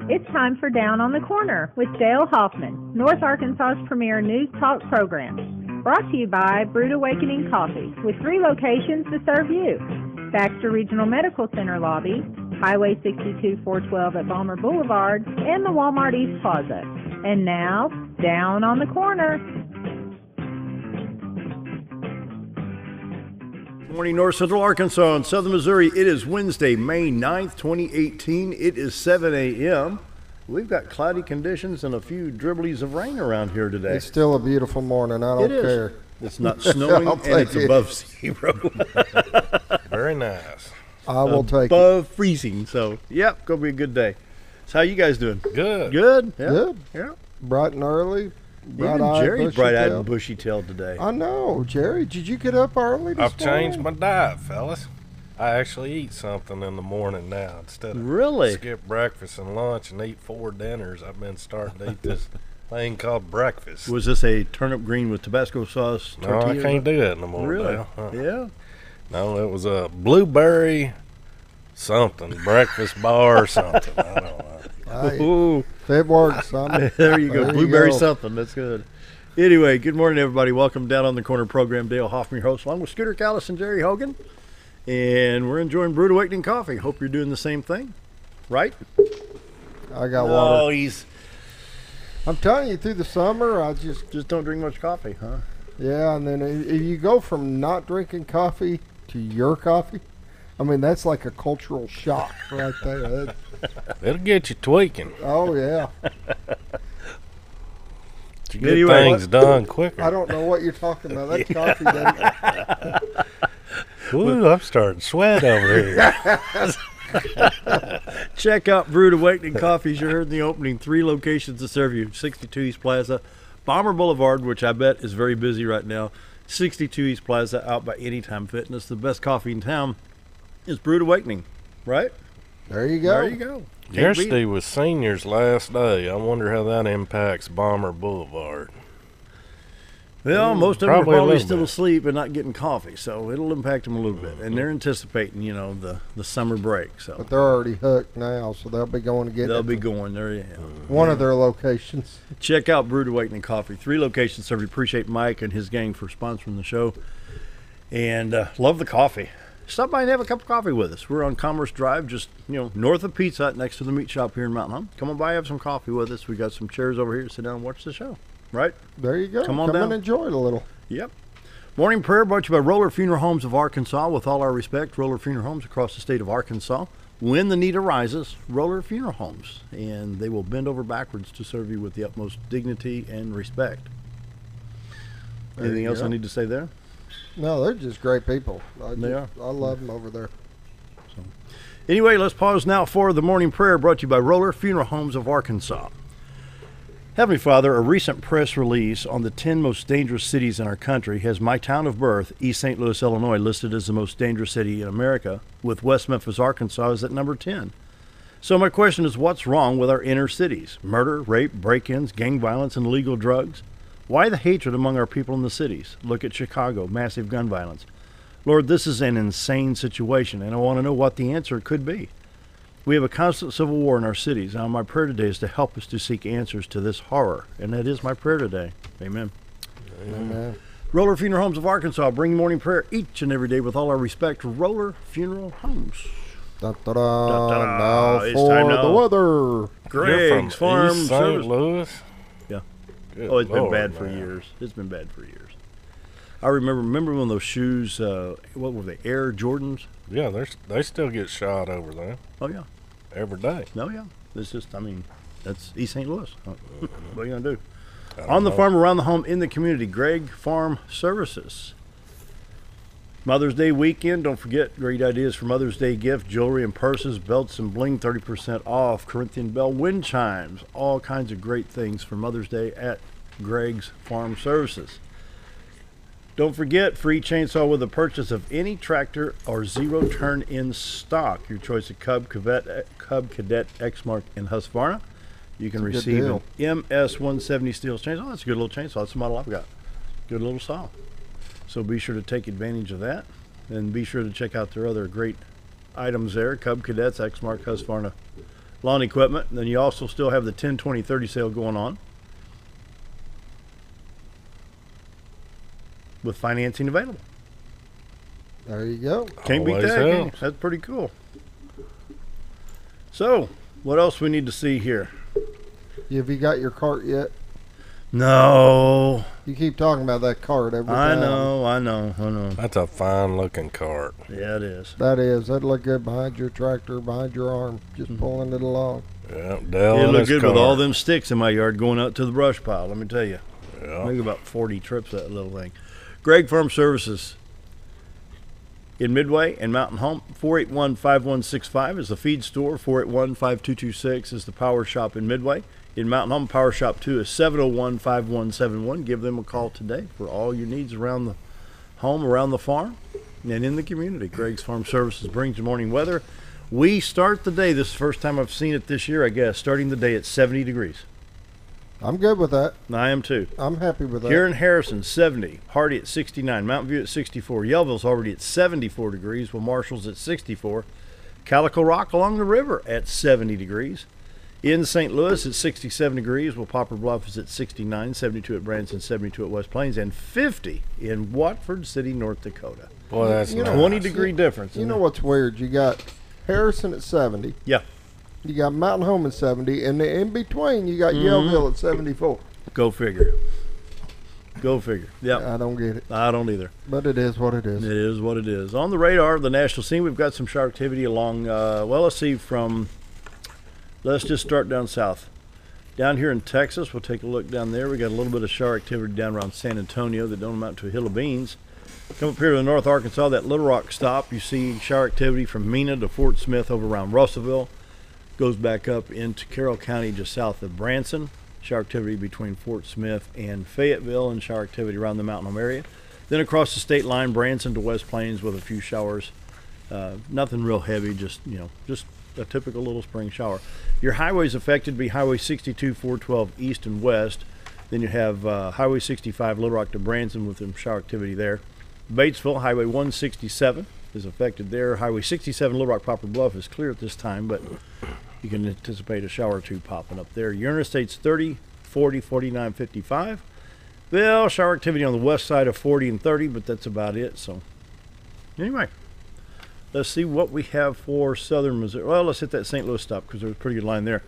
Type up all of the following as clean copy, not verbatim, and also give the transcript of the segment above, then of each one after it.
It's time for Down on the Corner with Dale Hoffman, North Arkansas's premier news talk program. Brought to you by Brood Awakening Coffee, with 3 locations to serve you. Baxter Regional Medical Center lobby, Highway 62 412 at Balmer Boulevard, and the Walmart East Plaza. And now, Down on the Corner. Good morning, North Central Arkansas and Southern Missouri. It is Wednesday, May 9th, 2018. It is 7 a.m. We've got cloudy conditions and a few dribblies of rain around here today. It's still a beautiful morning. I don't care. It's not snowing and it's above 0. Very nice. I will take it. Above freezing. So, yep, going to be a good day. So, how you guys doing? Good. Good? Yeah. Good. Yeah. Bright and early. Even Jerry's bright-eyed and bushy-tailed today. I know. Jerry, did you get up early this I've changed morning? my diet, fellas. I actually eat something in the morning now instead of Really? skip breakfast and lunch and eat 4 dinners. I've been starting to eat this thing called breakfast. Was this a turnip green with Tabasco sauce No, tortilla? I can't do that no more. Really? Dale. Yeah. No, it was a blueberry something, breakfast bar or something. I don't know. Ooh. If it works, son. There you go. There you Blueberry go. something. That's good. Anyway, good morning, everybody. Welcome Down on the Corner program. Dale Hoffman, your host, along with Scooter Callis and Jerry Hogan. And we're enjoying Brood Awakening coffee. Hope you're doing the same thing. Right? I got Oh, water. I'm telling you, through the summer, I just don't drink much coffee, huh? yeah, and then if you go from not drinking coffee to your coffee, I mean, that's like a cultural shock right there. It'll get you tweaking. Oh, yeah. You get Anyway, things done quicker. I don't know what you're talking about. That coffee doesn't. Ooh, I'm starting to sweat over here. Check out Brood Awakening Coffees. You heard in the opening, 3 locations to serve you. 62 East Plaza, Balmer Boulevard, which I bet is very busy right now. 62 East Plaza, out by Anytime Fitness. The best coffee in town is Brood Awakening, right? There you go. There you go. Yesterday was seniors' last day. I wonder how that impacts Balmer Boulevard. Well, most of them are Probably a probably little still bit. asleep and not getting coffee, so it'll impact them a little bit. And they're anticipating, the summer break. So But they're already hooked now, so they'll be going to get they'll it be to going there. Yeah. one of their locations. Check out Brood Awakening Coffee. 3 locations. So we appreciate Mike and his gang for sponsoring the show. And love the coffee. Stop by and have a cup of coffee with us. We're on Commerce Drive, just north of Pizza Hut, next to the meat shop here in Mountain Home. Come on by, have some coffee with us. We got some chairs over here. Sit down and watch the show. Right? There you go. Come on down. and enjoy it a little. Yep. Morning prayer brought to you by Roller Funeral Homes of Arkansas. With all our respect, Roller Funeral Homes across the state of Arkansas. When the need arises, Roller Funeral Homes. And they will bend over backwards to serve you with the utmost dignity and respect. There Anything you else go. I need to say there? No, they're just great people. They are. I love them over there. Anyway, let's pause now for the morning prayer brought to you by Roller Funeral Homes of Arkansas. Heavenly Father, a recent press release on the 10 most dangerous cities in our country has my town of birth, East St. Louis, Illinois, listed as the most dangerous city in America, with West Memphis, Arkansas is at number 10. So my question is, what's wrong with our inner cities? Murder, rape, break-ins, gang violence, and illegal drugs? Why the hatred among our people in the cities? Look at Chicago, massive gun violence. Lord, this is an insane situation, and I want to know what the answer could be. We have a constant civil war in our cities, and my prayer today is to help us to seek answers to this horror, and that is my prayer today. Amen. Amen. Roller Funeral Homes of Arkansas, bring morning prayer each and every day with all our respect. Roller Funeral Homes. Da-da-da. Now It's for time the now. weather. You're from Greg's Farm East St. Service. Louis? Yeah. Good Oh, it's been Lord, bad for man. years. It's been bad for years. I remember when those shoes, what were they, Air Jordans? Yeah, they still get shot over there Oh, yeah. every day. No, yeah. It's just, that's East St. Louis. What are you going to do? I don't On the know. farm, around the home, in the community, Greg Farm Services. Mother's Day weekend, don't forget, great ideas for Mother's Day gift, jewelry and purses, belts and bling, 30% off, Corinthian Bell wind chimes, all kinds of great things for Mother's Day at Greg's Farm Services. Don't forget, free chainsaw with the purchase of any tractor or zero turn in stock. Your choice of Cub Cadet, X-Mark, and Husqvarna. You can That's a receive good an MS-170 steel chainsaw. That's a good little chainsaw. That's the model I've got. Good little saw. So be sure to take advantage of that. And be sure to check out their other great items there. Cub Cadets, X-Mark, Husqvarna, lawn equipment. And then you also still have the 10, 20, 30 sale going on with financing available. There you go. Can't beat Always that, can you? helps. That's pretty cool. So, what else we need to see here? Have you got your cart yet? No. You keep talking about that cart every I time. know. That's a fine looking cart. Yeah, it is. That'd look good behind your tractor, behind your arm, just pulling it along. Yeah, Dell It'll and look his good cart. with all them sticks in my yard going out to the brush pile, let me tell you. Yeah. Maybe about 40 trips, that little thing. Greg Farm Services in Midway and Mountain Home. 481-5165 is the feed store. 481-5226 is the Power Shop in Midway. In Mountain Home, Power Shop 2 is 701-5171. Give them a call today for all your needs around the home, around the farm, and in the community. Greg's Farm Services brings you morning weather. We start the day, this is the first time I've seen it this year, I guess, starting the day at 70 degrees. I'm good with that. I am too. I'm happy with that. Here in Harrison, 70. Hardy at 69. Mountain View at 64. Yellville's already at 74 degrees, while Marshall's at 64. Calico Rock along the river at 70 degrees. In St. Louis, it's 67 degrees, while Poplar Bluff is at 69, 72 at Branson, 72 at West Plains, and 50 in Watford City, North Dakota. Boy, that's You know, nice. 20-degree difference. You know what's weird? You got Harrison at 70. Yeah. You got Mountain Home at 70, and in between you got Yellville at 74. Go figure. Go figure. Yeah. I don't get it, I don't either. but it is what it is. It is what it is. On the radar of the national scene, we've got some shower activity along, let's see, let's just start down south. Down here in Texas, we'll take a look down there. We got a little bit of shower activity down around San Antonio that don't amount to a hill of beans. Come up here to the North Arkansas, that Little Rock stop, you see shower activity from Mena to Fort Smith over around Russellville. Goes back up into Carroll County just south of Branson. Shower activity between Fort Smith and Fayetteville, and shower activity around the Mountain Home area. Then across the state line, Branson to West Plains with a few showers. Nothing real heavy, just a typical little spring shower. Your highways affected be Highway 62, 412 east and west. Then you have Highway 65, Little Rock to Branson with some shower activity there. Batesville, Highway 167 is affected there. Highway 67, Little Rock, Poplar Bluff is clear at this time, but you can anticipate a shower or two popping up there. Your interstates 30, 40, 49, 55. Well, shower activity on the west side of 40 and 30, but that's about it. So, anyway, let's see what we have for southern Missouri. Well, let's hit that St. Louis stop because there's a pretty good line there.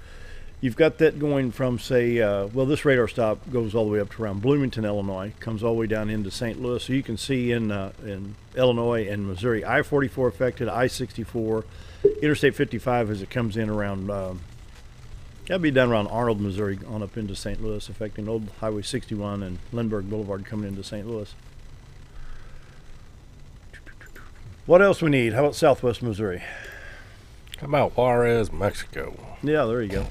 You've got that going from, say, this radar stop goes all the way up to around Bloomington, Illinois, comes all the way down into St. Louis. So you can see in Illinois and Missouri, I-44 affected, I-64, Interstate 55 as it comes in around, that'd be down around Arnold, Missouri, on up into St. Louis, affecting Old Highway 61 and Lindbergh Boulevard coming into St. Louis. What else we need? How about Southwest Missouri? How about Juarez, Mexico? Yeah, there you go.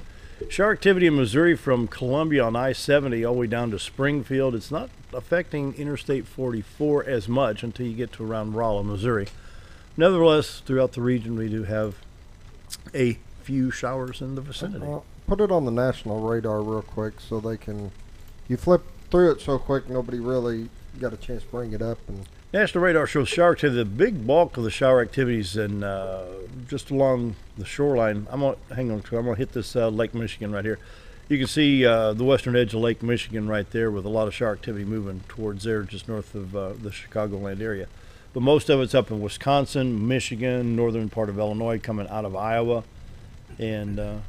Shower activity in Missouri from Columbia on I-70 all the way down to Springfield. It's not affecting Interstate 44 as much until you get to around Rolla, Missouri. Nevertheless, throughout the region, we do have a few showers in the vicinity. Put it on the national radar real quick so they can. You flip through it so quick, nobody really got a chance to bring it up. And National radar shows shower activity. The big bulk of the shower activities in just along the shoreline. I'm gonna hit this Lake Michigan right here. You can see the western edge of Lake Michigan right there, with a lot of shower activity moving towards there, just north of the Chicagoland area. But most of it's up in Wisconsin, Michigan, northern part of Illinois, coming out of Iowa, and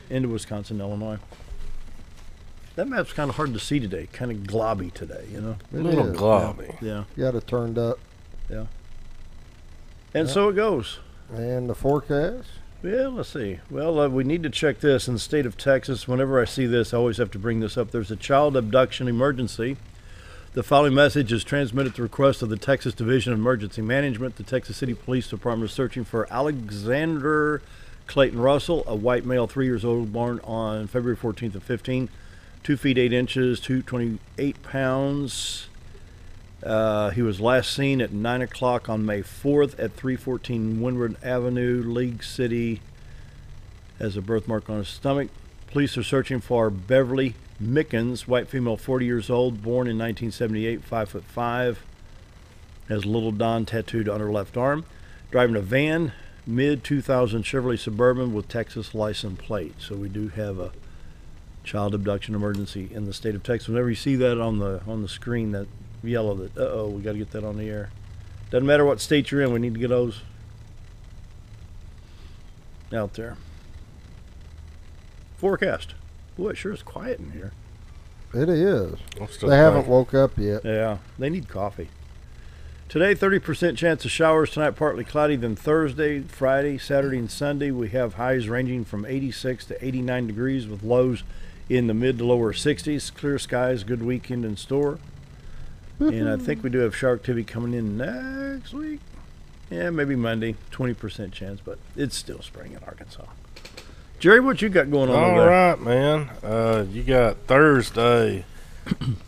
into Wisconsin, Illinois. That map's kind of hard to see today, kind of globby today, you know. A little is, globby. Yeah, got it turned up. yeah. And so it goes. And the forecast. Yeah, let's see. Well, we need to check this. In the state of Texas, whenever I see this, I always have to bring this up. There's a child abduction emergency. The following message is transmitted at the request of the Texas Division of Emergency Management. The Texas City Police Department is searching for Alexander Clayton Russell, a white male, 3 years old, born on February 14th of 15, 2 feet 8 inches, 228 pounds. He was last seen at 9 o'clock on May 4th at 314 Windward Avenue, League City, has a birthmark on his stomach. Police are searching for Beverly Mickens, white female, 40 years old, born in 1978, 5'5", has Little Don tattooed on her left arm, driving a van mid-2000 Chevrolet Suburban with Texas license plate. So we do have a child abduction emergency in the state of Texas. Whenever you see that on the screen, that yellow, that we got to get that on the air. Doesn't matter what state you're in, we need to get those out there. Forecast. Boy, it sure is quiet in here. It is. They haven't woke up yet. Yeah, they need coffee. Today, 30% chance of showers. Tonight, partly cloudy. Then Thursday, Friday, Saturday, and Sunday, we have highs ranging from 86 to 89 degrees with lows in the mid to lower 60s. Clear skies, good weekend in store. And I think we do have shower activity coming in next week. Yeah, maybe Monday, 20% chance, but it's still spring in Arkansas. Jerry, what you got going on over there? All right, man. You got Thursday,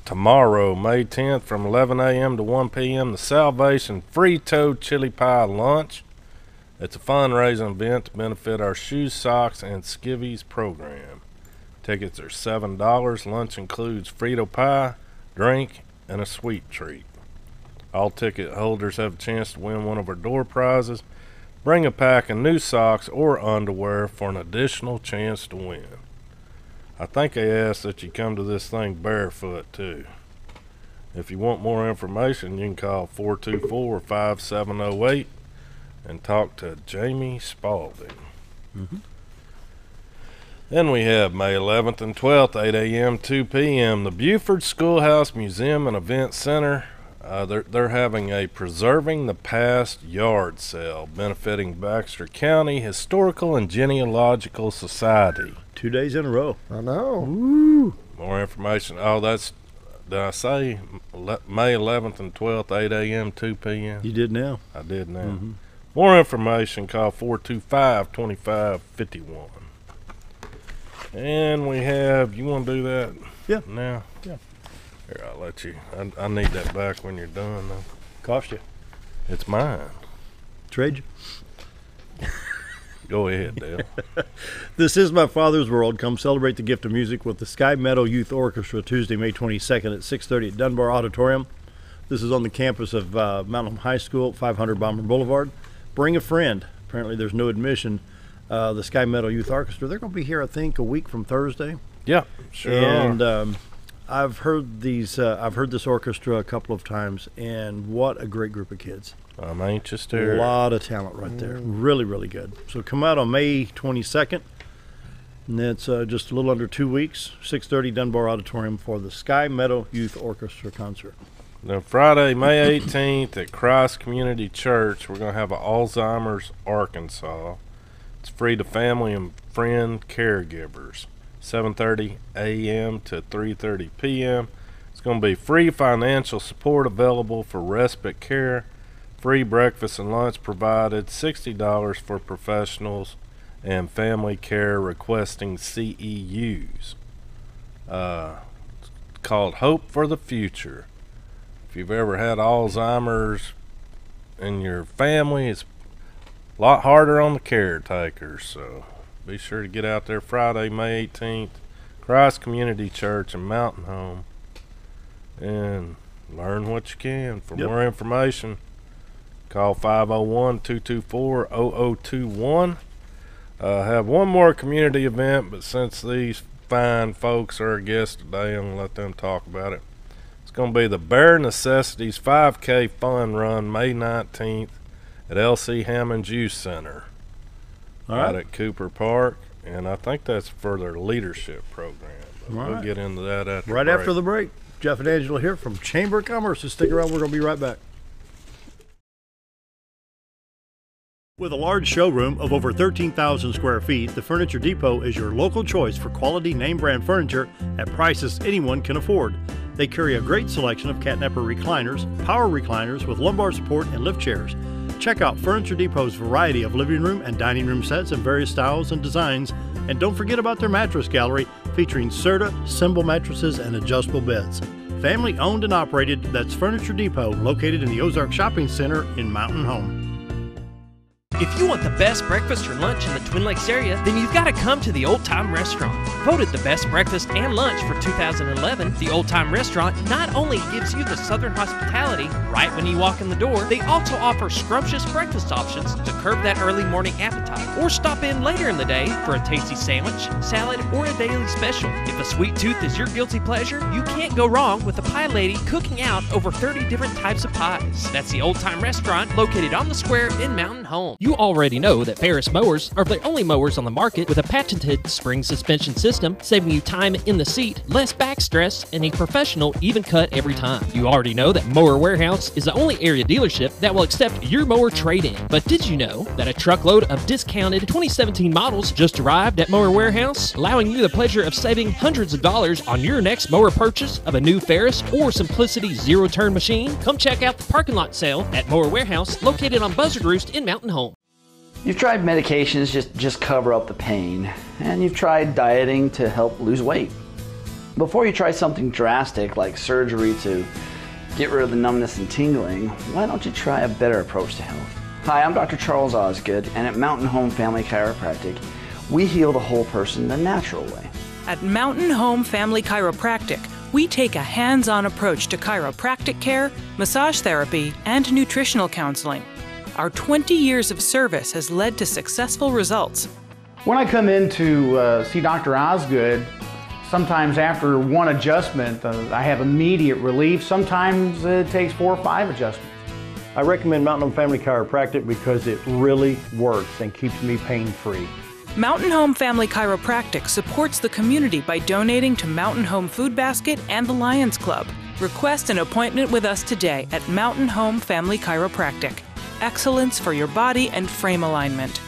tomorrow, May 10th, from 11 a.m. to 1 p.m., the Salvation Frito Chili Pie Lunch. It's a fundraising event to benefit our Shoes, Socks, and Skivvies program. Tickets are $7. Lunch includes Frito pie, drink, and a sweet treat. All ticket holders have a chance to win one of our door prizes. Bring a pack of new socks or underwear for an additional chance to win. I think they asked that you come to this thing barefoot, too. If you want more information, you can call 424-5708 and talk to Jamie Spalding. Mm-hmm. Then we have May 11th and 12th, 8 a.m., 2 p.m., the Buford Schoolhouse Museum and Event Center. They're having a Preserving the Past yard sale benefiting Baxter County Historical and Genealogical Society. 2 days in a row. I know. Woo! More information. Oh, did I say May 11th and 12th, 8 a.m., 2 p.m.? You did now. I did now. Mm-hmm. More information, call 425-2551. And we have, you want to do that Yeah. now? Yeah. Here, I'll let you. I need that back when you're done, though. Cost you. It's mine. Trade you. Go ahead, Dale. This is My Father's World. Come celebrate the gift of music with the Sky Meadow Youth Orchestra Tuesday, May 22nd at 6:30 at Dunbar Auditorium. This is on the campus of Mountain High School, 500 Bomber Boulevard. Bring a friend. Apparently there's no admission. The Sky Meadow Youth Orchestra, they're going to be here, I think, a week from Thursday. Yeah, sure. And I've heard this orchestra a couple of times, and what a great group of kids. I'm anxious to hear. A lot of talent right there. Really, really good. So come out on May 22nd, and that's just a little under 2 weeks, 6:30 Dunbar Auditorium for the Sky Meadow Youth Orchestra concert. Now, Friday, May 18th at Christ Community Church, we're going to have an Alzheimer's Arkansas. It's free to family and friend caregivers. 7:30 a.m. to 3:30 p.m. It's going to be free financial support available for respite care, free breakfast and lunch provided, $60 for professionals, and family care requesting CEUs. It's called Hope for the Future. If you've ever had Alzheimer's in your family, it's a lot harder on the caretakers, so be sure to get out there Friday, May 18th, Christ Community Church in Mountain Home, and learn what you can. For more information, call 501-224-0021. Have one more community event, but since these fine folks are our guests today, I'm going to let them talk about it. It's going to be the Bare Necessities 5K Fun Run, May 19th at L.C. Hammond's Youth Center. All right. Out at Cooper Park, and I think that's for their leadership program. But All we'll right. get into that after Right break. after the break. Jeff and Angela here from Chamber of Commerce. So stick around. We're going to be right back. With a large showroom of over 13,000 square feet, the Furniture Depot is your local choice for quality name brand furniture at prices anyone can afford. They carry a great selection of catnapper recliners, power recliners with lumbar support, and lift chairs. Check out Furniture Depot's variety of living room and dining room sets in various styles and designs. And don't forget about their mattress gallery featuring Serta, Symbol mattresses, and adjustable beds. Family owned and operated, that's Furniture Depot, located in the Ozark Shopping Center in Mountain Home. If you want the best breakfast or lunch in the Twin Lakes area, then you've got to come to the Old Time Restaurant. Voted the best breakfast and lunch for 2011, the Old Time Restaurant not only gives you the Southern hospitality right when you walk in the door, they also offer scrumptious breakfast options to curb that early morning appetite. Or stop in later in the day for a tasty sandwich, salad, or a daily special. If a sweet tooth is your guilty pleasure, you can't go wrong with the Pie Lady cooking out over 30 different types of pies. That's the Old Time Restaurant located on the square in Mountain Home. You already know that Ferris mowers are the only mowers on the market with a patented spring suspension system, saving you time in the seat, less back stress, and a professional even cut every time. You already know that Mower Warehouse is the only area dealership that will accept your mower trade-in. But did you know that a truckload of discounted 2017 models just arrived at Mower Warehouse, allowing you the pleasure of saving hundreds of dollars on your next mower purchase of a new Ferris or Simplicity zero-turn machine? Come check out the parking lot sale at Mower Warehouse, located on Buzzard Roost in Mountain Home. You've tried medications just cover up the pain, and you've tried dieting to help lose weight. Before you try something drastic like surgery to get rid of the numbness and tingling, why don't you try a better approach to health? Hi, I'm Dr. Charles Osgood, and at Mountain Home Family Chiropractic, we heal the whole person the natural way. At Mountain Home Family Chiropractic, we take a hands-on approach to chiropractic care, massage therapy, and nutritional counseling. Our 20 years of service has led to successful results. When I come in to see Dr. Osgood, sometimes after one adjustment, I have immediate relief. Sometimes it takes 4 or 5 adjustments. I recommend Mountain Home Family Chiropractic because it really works and keeps me pain-free. Mountain Home Family Chiropractic supports the community by donating to Mountain Home Food Basket and the Lions Club. Request an appointment with us today at Mountain Home Family Chiropractic. Excellence for your body and frame alignment.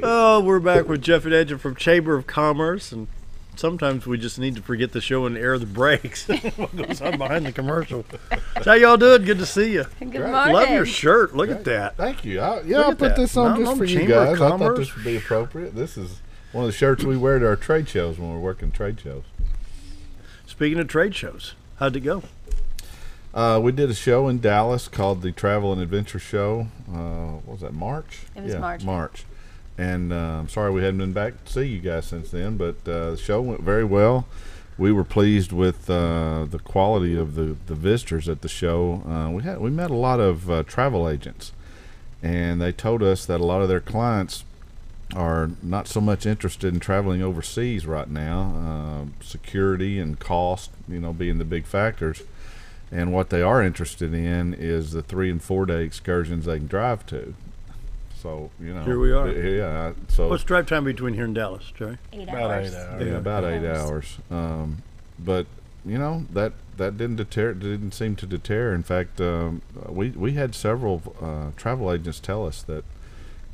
Oh, we're back with Jeff and Edge from Chamber of Commerce, and sometimes we just need to forget the show and air the brakes. What goes on behind the commercial? So how y'all doing? Good to see you. Good morning. Love your shirt. Look at that. Thank you. I at put that. this on Mountain just for Home you Chamber of guys. I thought Commerce. this would be appropriate. This is one of the shirts we wear to our trade shows when we're working trade shows. Speaking of trade shows, how'd it go? We did a show in Dallas called the Travel and Adventure Show. What was that, March? It was March. March. And I'm sorry we hadn't been back to see you guys since then, but the show went very well. We were pleased with the quality of the visitors at the show. We met a lot of travel agents, and they told us that a lot of their clients are not so much interested in traveling overseas right now. Security and cost, being the big factors. And what they are interested in is the 3 and 4 day excursions they can drive to. So, here we are. Yeah. So what's drive time between here and Dallas, Jerry? 8 About hours. 8 hours. Yeah, about 8 hours. But that didn't deter. Didn't seem to deter. In fact, we had several travel agents tell us that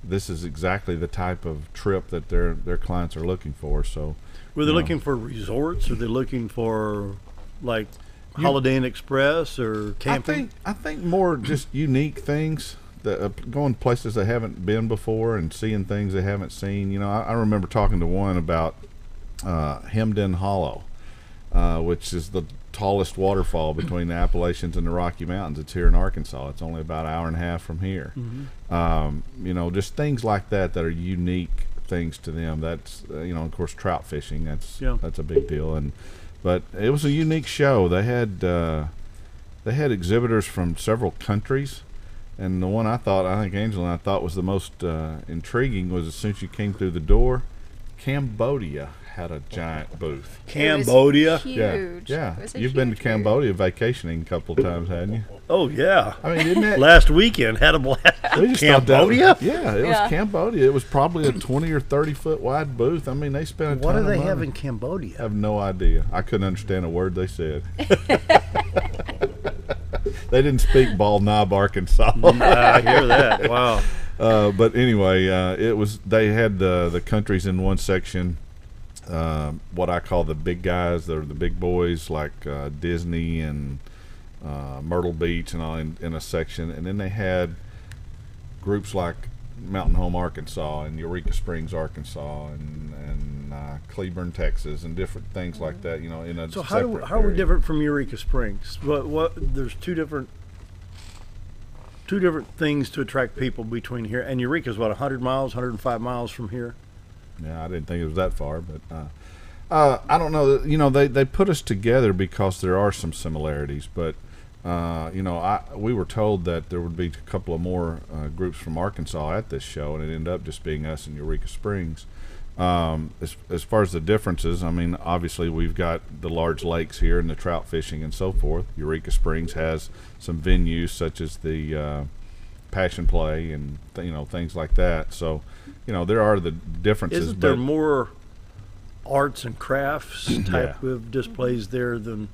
this is exactly the type of trip that their clients are looking for. So, Were they looking for resorts? Or are they looking for like Holiday Inn Express or camping? I think more just unique things. Going places they haven't been before and seeing things they haven't seen. I remember talking to one about Hemden Hollow, which is the tallest waterfall between the Appalachians and the Rocky Mountains. It's here in Arkansas. It's only about an hour and a half from here. Mm-hmm. Just things like that are unique things to them. That's of course, trout fishing. That's a big deal. But it was a unique show. They had exhibitors from several countries. And the one I think Angela and I thought was the most intriguing was as soon as you came through the door, Cambodia had a giant booth. Cambodia? Huge. Yeah. You've been to Cambodia vacationing a couple of times, hadn't you? Oh, yeah. I mean, didn't it? Last weekend had a blast. Cambodia? It was Cambodia. It was probably a 20 or 30 foot wide booth. I mean, they spent a ton What do of they money. have in Cambodia? I have no idea. I couldn't understand a word they said. They didn't speak Bald Knob, Arkansas. I hear that. Wow. But anyway, they had the countries in one section, what I call the big guys. They're the big boys like Disney and Myrtle Beach and all in a section. And then they had groups like Mountain Home, Arkansas and Eureka Springs, Arkansas and and Cleburne, Texas, and different things like that. You know, in a So separate how are we area. different from Eureka Springs? What there's two different things to attract people between here and Eureka's what 100 miles, 105 miles from here. Yeah, I didn't think it was that far, but I don't know. You know, they put us together because there are some similarities, but you know, we were told that there would be a couple of more groups from Arkansas at this show, and it ended up just being us in Eureka Springs. As far as the differences, I mean, obviously we've got the large lakes here and the trout fishing and so forth. Eureka Springs has some venues such as the Passion Play and you know, things like that. So, you know, there are the differences. Isn't there more arts and crafts type of displays there than?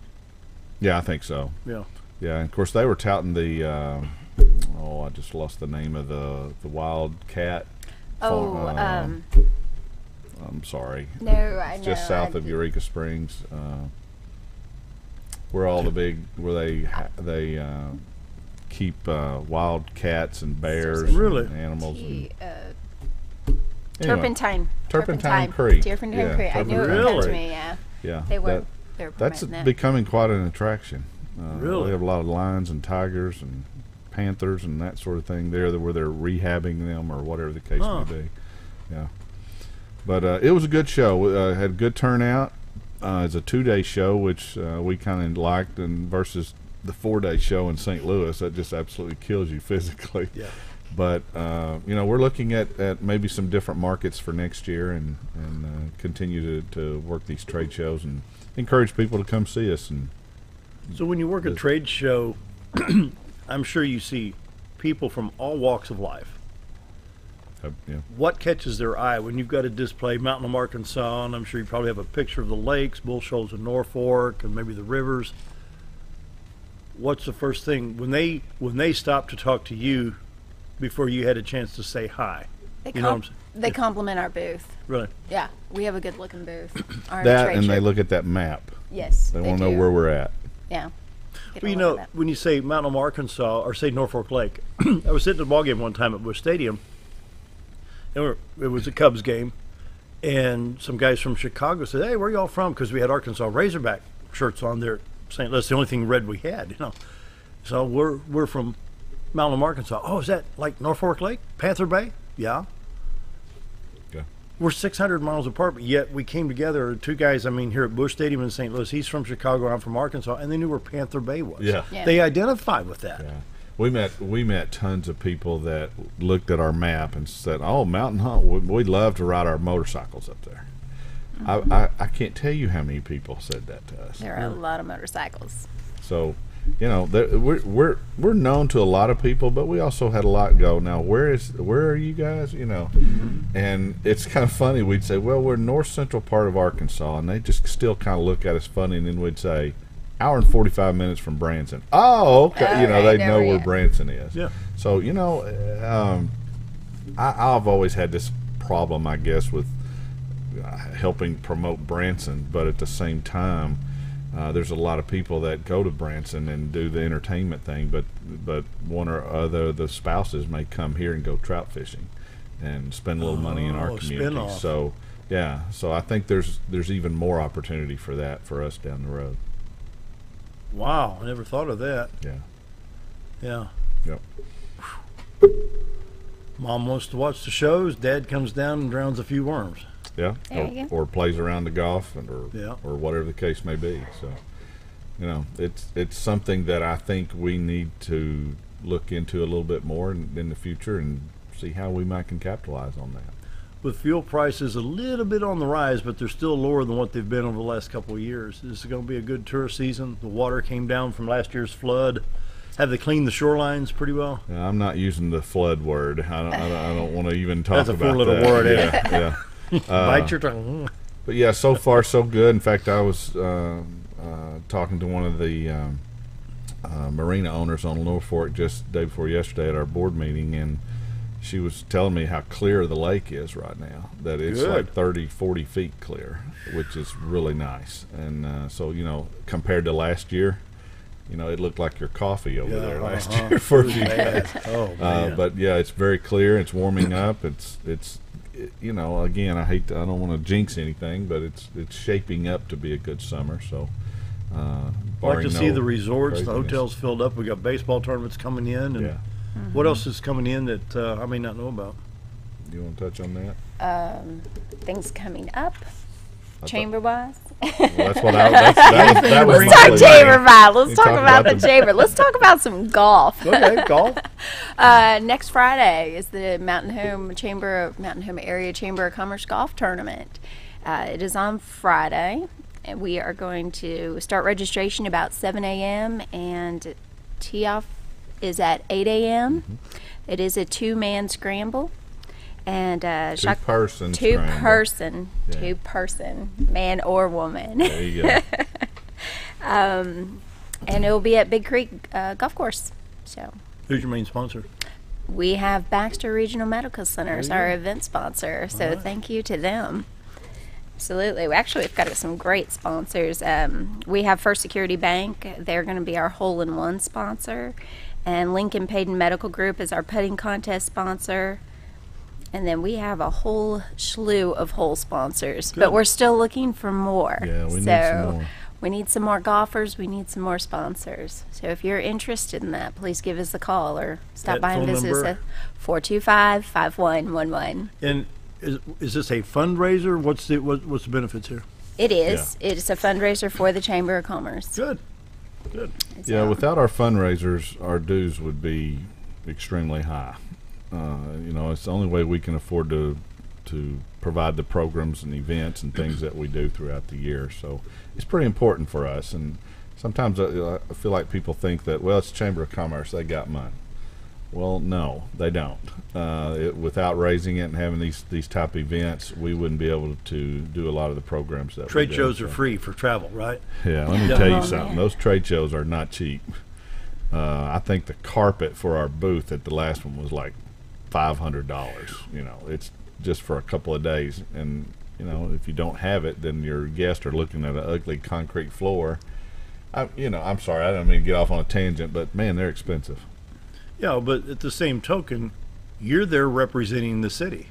Yeah, I think so. Yeah. Yeah, and of course they were touting the I just lost the name of the wildcat. I'm sorry. No, I it's know. just south of Eureka Springs, where all the big they keep wild cats and bears, really? And animals. Turpentine Creek. Turpentine Creek. I knew it would come to me. Yeah. They were That's promoting that. becoming quite an attraction. Really? We have a lot of lions and tigers and panthers and that sort of thing there, where they're rehabbing them or whatever the case may be. Yeah. But it was a good show. Had a good turnout. It's a 2-day show, which we kind of liked, and versus the 4-day show in St. Louis, that just absolutely kills you physically. Yeah. But you know, we're looking at maybe some different markets for next year, and continue to work these trade shows and encourage people to come see us. And so when you work a trade show, I'm sure you see people from all walks of life. Yeah. What catches their eye when you've got a display, Mountain of Arkansas, and I'm sure you probably have a picture of the lakes, Bull Shoals in Norfolk, and maybe the rivers. What's the first thing when they stop to talk to you before you had a chance to say hi? They compliment our booth. Really? Yeah, we have a good looking booth. They look at that map. Yes, they want to know where we're at. Yeah. Well, you know, when you say Mountain of Arkansas or say Norfolk Lake, I was sitting at a ball game one time at Busch Stadium. It was a Cubs game, and some guys from Chicago said, "Hey, where y'all from?" Because we had Arkansas Razorback shirts on there, saying that's the only thing red we had, you know. So we're from Mountain of Arkansas. Oh, is that like Norfolk Lake, Panther Bay? Yeah. Okay. We're 600 miles apart, but yet we came together. Two guys, I mean, here at Busch Stadium in St. Louis. He's from Chicago, I'm from Arkansas, and they knew where Panther Bay was. Yeah. They identified with that. Yeah. We met tons of people that looked at our map and said, "Oh, Mountain Hunt, we'd love to ride our motorcycles up there." Mm-hmm. I can't tell you how many people said that to us. There are a lot of motorcycles. So, you know, we're known to a lot of people, but we also had a lot go. Now, where are you guys? You know, and it's kind of funny. We'd say, "Well, we're north central part of Arkansas," and they just still kind of look at us funny, and then we'd say, "Hour and 45 minutes from Branson." Oh, okay. You know, they know where Branson is. Yeah. So, you know, I've always had this problem, I guess, with helping promote Branson, but at the same time, there's a lot of people that go to Branson and do the entertainment thing, but one or other of the spouses may come here and go trout fishing and spend a little money in our community. Spin-off. So, yeah. So I think there's even more opportunity for that for us down the road. Wow, I never thought of that. Yeah. Yeah. Yep. Mom wants to watch the shows. Dad comes down and drowns a few worms. Yeah. Or plays around the golf or whatever the case may be. So, you know, it's something that I think we need to look into a little bit more in the future and see how we might can capitalize on that. With fuel prices a little bit on the rise, but they're still lower than what they've been over the last couple of years. This is going to be a good tourist season. The water came down from last year's flood. Have they cleaned the shorelines pretty well? Yeah, I'm not using the flood word. I don't want to even talk about that. That's a four-letter word, yeah. Bite your tongue. But yeah, so far so good. In fact, I was talking to one of the marina owners on Norfolk just the day before yesterday at our board meeting, and she was telling me how clear the lake is right now, that it's like 30, 40 feet clear, which is really nice. And so, you know, compared to last year, you know, it looked like your coffee over there last year for a few days. Oh, man. But yeah, it's very clear. It's warming up. It's you know, again, I don't want to jinx anything, but it's shaping up to be a good summer. So, I'd like to see the resorts, the hotels filled up. We got baseball tournaments coming in, and what else is coming in that I may not know about? You want to touch on that? Things coming up, chamber-wise. Well, that's what that was. Let's talk chamber-wise. Let's talk about the chamber. Let's talk about some golf. Okay, golf. Next Friday is the Mountain Home Area Chamber of Commerce Golf Tournament. It is on Friday. And we are going to start registration about 7 a.m. and tee off is at 8 a.m. It is a two-man scramble. And two-person, man or woman. There you go. And it will be at Big Creek Golf Course. So, who's your main sponsor? We have Baxter Regional Medical Center as our event sponsor. So thank you to them. Absolutely. We've got some great sponsors. We have First Security Bank. They're going to be our hole-in-one sponsor. And Lincoln Payton Medical Group is our putting contest sponsor. And then we have a whole slew of hole sponsors. Good. But we're still looking for more. Yeah, we need some more. We need some more golfers. We need some more sponsors. So if you're interested in that, please give us a call or stop by and visit us at 425-5111. And is this a fundraiser? What's the benefits here? It is. Yeah. It's a fundraiser for the Chamber of Commerce. Good. Yeah, without our fundraisers, our dues would be extremely high. You know, it's the only way we can afford to provide the programs and events and things that we do throughout the year. So it's pretty important for us. And sometimes I feel like people think that, well, it's Chamber of Commerce, they got money. Well, no, they don't. Without raising it and having these type events, we wouldn't be able to do a lot of the programs that trade we do. shows are free for travel, right? Yeah, let me tell you something. Those trade shows are not cheap. I think the carpet for our booth at the last one was like $500. You know, it's just for a couple of days, and you know, if you don't have it, then your guests are looking at an ugly concrete floor. I'm sorry, I don't mean to get off on a tangent, but man, they're expensive. Yeah, but at the same token, you're there representing the city,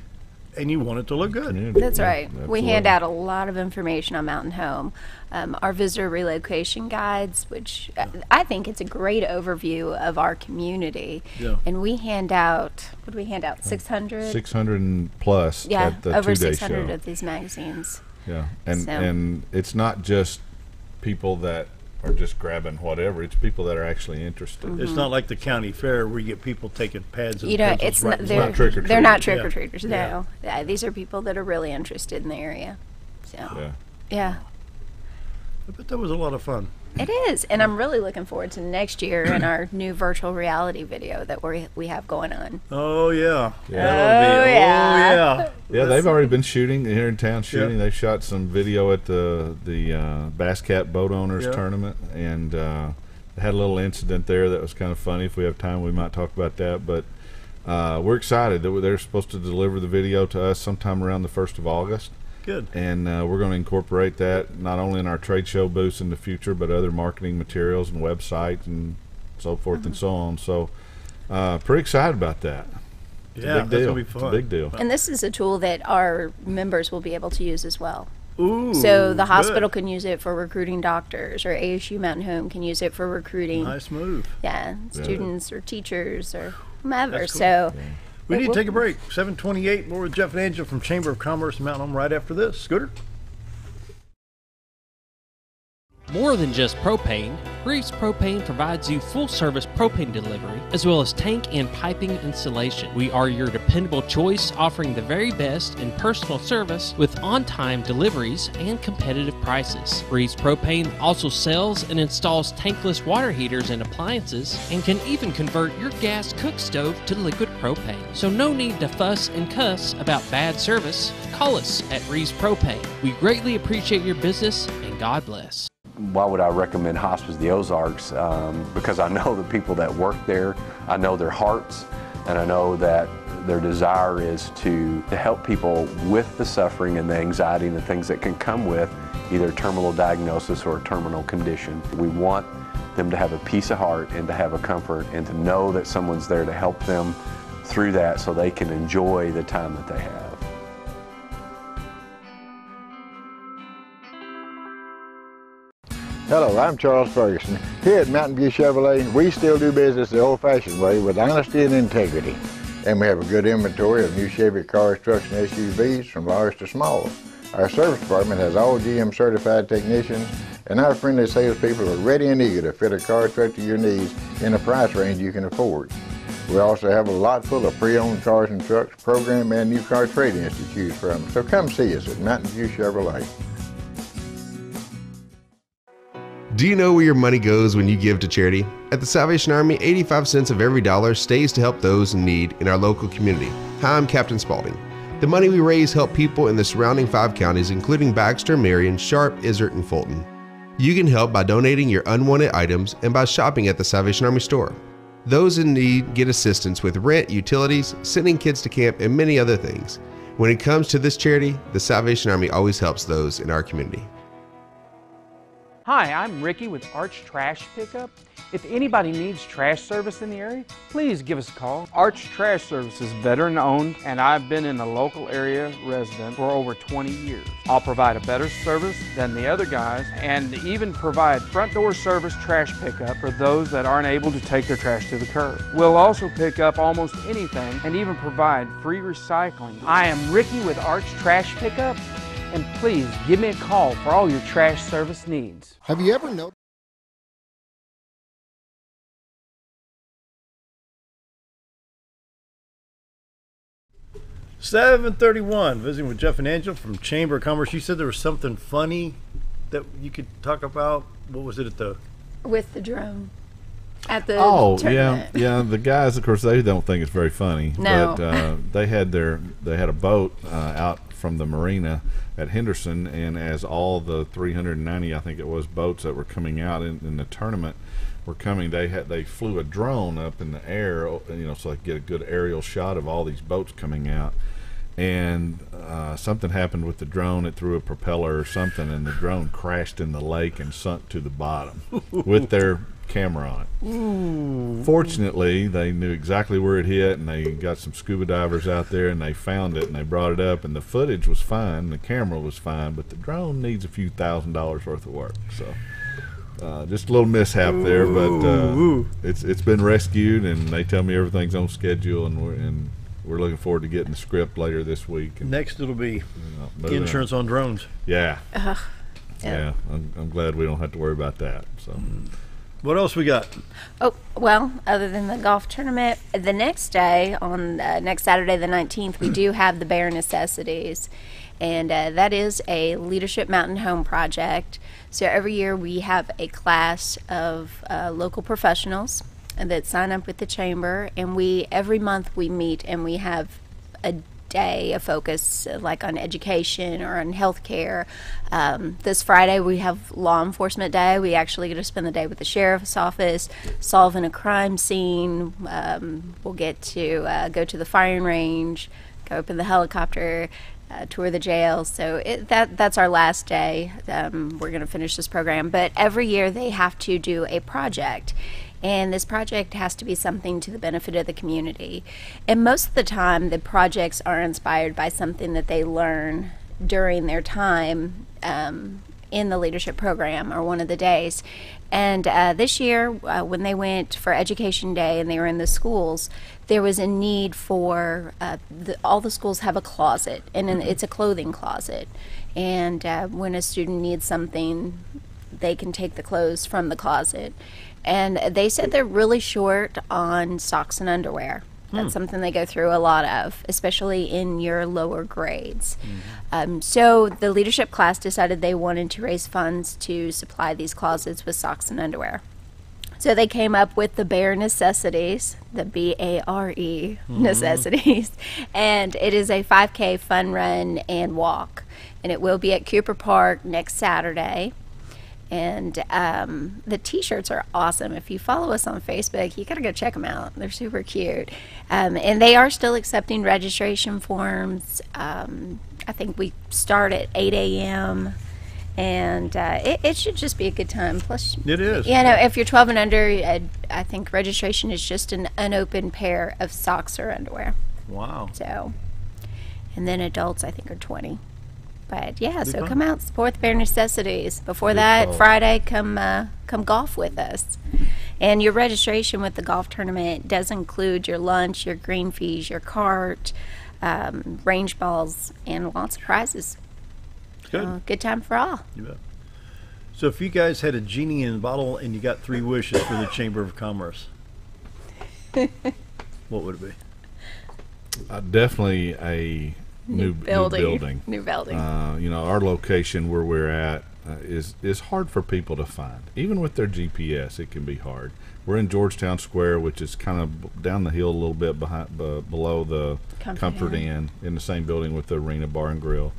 and you want it to look good. That's right. Absolutely. We hand out a lot of information on Mountain Home. Our visitor relocation guides, which I think it's a great overview of our community. Yeah. And we hand out, 600? 600 and plus at the over 2-day 600 show. Of these magazines. Yeah, and it's not just people that are just grabbing whatever. It's people that are actually interested. Mm-hmm. It's not like the county fair where you get people taking pads and pencils. They're not trick-or-treaters. They're not trick-or-treaters, no. Yeah, these are people that are really interested in the area. So, yeah. I bet that was a lot of fun. It is, and I'm really looking forward to next year and our new virtual reality video that we have going on. Oh, yeah. Yeah, they've already been shooting here in town. They shot some video at the Bass Cat Boat Owners Tournament, and they had a little incident there that was kind of funny. If we have time, we might talk about that. But we're excited that they're supposed to deliver the video to us sometime around the 1st of August. Good. And we're going to incorporate that not only in our trade show booths in the future, but other marketing materials and websites and so forth and so on. So pretty excited about that. It's a big deal. That's going to be fun. It's a big deal. And this is a tool that our members will be able to use as well. Ooh, so the hospital can use it for recruiting doctors, or ASU Mountain Home can use it for recruiting. Nice move. Yeah, students or teachers or whomever. Cool. So. Yeah. We need to take a break. 7:28. More with Jeff and Angela from Chamber of Commerce and Mountain Home right after this. Scooter? More than just propane, Reeves Propane provides you full-service propane delivery as well as tank and piping installation. We are your dependable choice, offering the very best in personal service with on-time deliveries and competitive prices. Reeves Propane also sells and installs tankless water heaters and appliances and can even convert your gas cook stove to liquid propane. So no need to fuss and cuss about bad service. Call us at Reeves Propane. We greatly appreciate your business, and God bless. Why would I recommend Hospice the Ozarks? Because I know the people that work there, I know their hearts, and I know that their desire is to help people with the suffering and the anxiety and the things that can come with either terminal diagnosis or a terminal condition. We want them to have a peace of heart and to have a comfort and to know that someone's there to help them through that so they can enjoy the time that they have. Hello, I'm Charles Ferguson. Here at Mountain View Chevrolet, we still do business the old-fashioned way with honesty and integrity. And we have a good inventory of new Chevy cars, trucks, and SUVs from large to small. Our service department has all GM certified technicians, and our friendly salespeople are ready and eager to fit a car truck to your needs in a price range you can afford. We also have a lot full of pre-owned cars and trucks, program and new car trade-ins to choose from. So come see us at Mountain View Chevrolet. Do you know where your money goes when you give to charity? At the Salvation Army, 85 cents of every dollar stays to help those in need in our local community. Hi, I'm Captain Spaulding. The money we raise help people in the surrounding 5 counties, including Baxter, Marion, Sharp, Izzard, and Fulton. You can help by donating your unwanted items and by shopping at the Salvation Army store. Those in need get assistance with rent, utilities, sending kids to camp, and many other things. When it comes to this charity, the Salvation Army always helps those in our community. Hi, I'm Ricky with Arch Trash Pickup. If anybody needs trash service in the area, please give us a call. Arch Trash Service is veteran owned, and I've been in the local area resident for over 20 years. I'll provide a better service than the other guys and even provide front door service trash pickup for those that aren't able to take their trash to the curb. We'll also pick up almost anything and even provide free recycling. I am Ricky with Arch Trash Pickup, and please give me a call for all your trash service needs. Have you ever noticed? $7:31, visiting with Jeff and Angela from Chamber of Commerce. You said there was something funny that you could talk about. What was it at the... With the drone. At the yeah, tournament. the guys, of course, they don't think it's very funny. No. But they had a boat out from the marina at Henderson, and as all the 390, I think it was, boats that were coming out in the tournament were coming, they flew a drone up in the air, so they could get a good aerial shot of all these boats coming out. And something happened with the drone. It threw a propeller or something, and the drone crashed in the lake and sunk to the bottom with their camera on it. Ooh. Fortunately, they knew exactly where it hit, and they got some scuba divers out there, and they found it, and they brought it up, and the footage was fine, the camera was fine, but the drone needs a few $1,000s worth of work. So just a little mishap there, but it's been rescued, and they tell me everything's on schedule, and we're looking forward to getting the script later this week. And, next it'll be insurance on drones. Yeah. Yeah. Yeah. I'm glad we don't have to worry about that. So. What else we got? Oh, well, other than the golf tournament, the next day, on next Saturday the 19th, we do have the Bare Necessities. And that is a Leadership Mountain Home project. So every year we have a class of local professionals that sign up with the chamber, and every month we meet and we have a day, a focus like on education or on healthcare. This Friday we have Law Enforcement Day. We actually get to spend the day with the sheriff's office, solving a crime scene. We'll get to go to the firing range, go up in the helicopter, tour the jail. So that's our last day. We're going to finish this program. But every year they have to do a project. And this project has to be something to the benefit of the community. And most of the time, the projects are inspired by something that they learn during their time in the leadership program or one of the days. And this year, when they went for Education Day and they were in the schools, there was a need for, all the schools have a closet, and it's a clothing closet. And when a student needs something, they can take the clothes from the closet. And they said they're really short on socks and underwear. That's something they go through a lot of, especially in your lower grades. So the leadership class decided they wanted to raise funds to supply these closets with socks and underwear. So they came up with the Bare Necessities, the BARE necessities. And it is a 5K fun run and walk. And it will be at Cooper Park next Saturday. And the t-shirts are awesome. If you follow us on Facebook, you gotta go check them out. They're super cute. And they are still accepting registration forms. I think we start at 8 a.m. And it should just be a good time. Plus, it is. If you're 12 and under, I think registration is just an unopened pair of socks or underwear. Wow. So, and then adults, I think, are 20. But yeah, Be so fun. come out, support the bare necessities. Before Good that, call. Friday, come golf with us. And your registration with the golf tournament does include your lunch, your green fees, your cart, range balls, and lots of prizes. Good. So, good time for all. You bet. So if you guys had a genie in a bottle and you got 3 wishes for the Chamber of Commerce, what would it be? Definitely a new building. New building. You know, our location where we're at is hard for people to find. Even with their GPS, it can be hard. We're in Georgetown Square, which is kind of down the hill a little bit below the Comfort Inn, in the same building with the Arena Bar and Grill.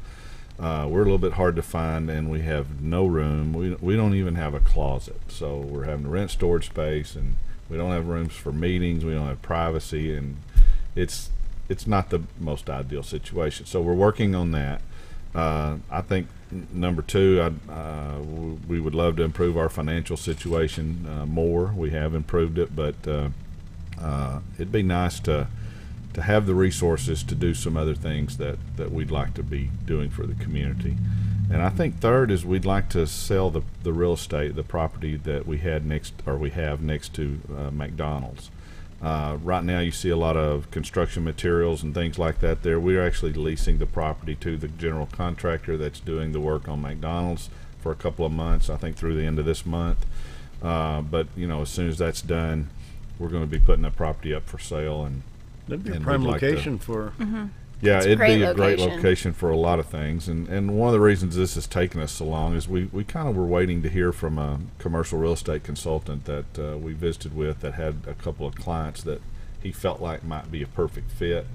We're a little bit hard to find, and we have no room. We don't even have a closet, so we're having to rent storage space, and we don't have rooms for meetings. We don't have privacy, and it's not the most ideal situation. So we're working on that. I think number 2, we would love to improve our financial situation more. We have improved it, but it'd be nice to have the resources to do some other things that we'd like to be doing for the community. And I think 3rd is we'd like to sell the real estate, the property that we have next to McDonald's. Right now you see a lot of construction materials and things like that there. We're actually leasing the property to the general contractor that's doing the work on McDonald's for a couple of months, I think through the end of this month. But you know, as soon as that's done, we're going to be putting that property up for sale. And that'd be a and prime we'd like to- location for. Yeah, it'd be a great location. location for a lot of things. And one of the reasons this has taken us so long is we kind of were waiting to hear from a commercial real estate consultant that we visited with that had a couple of clients that he felt like might be a perfect fit.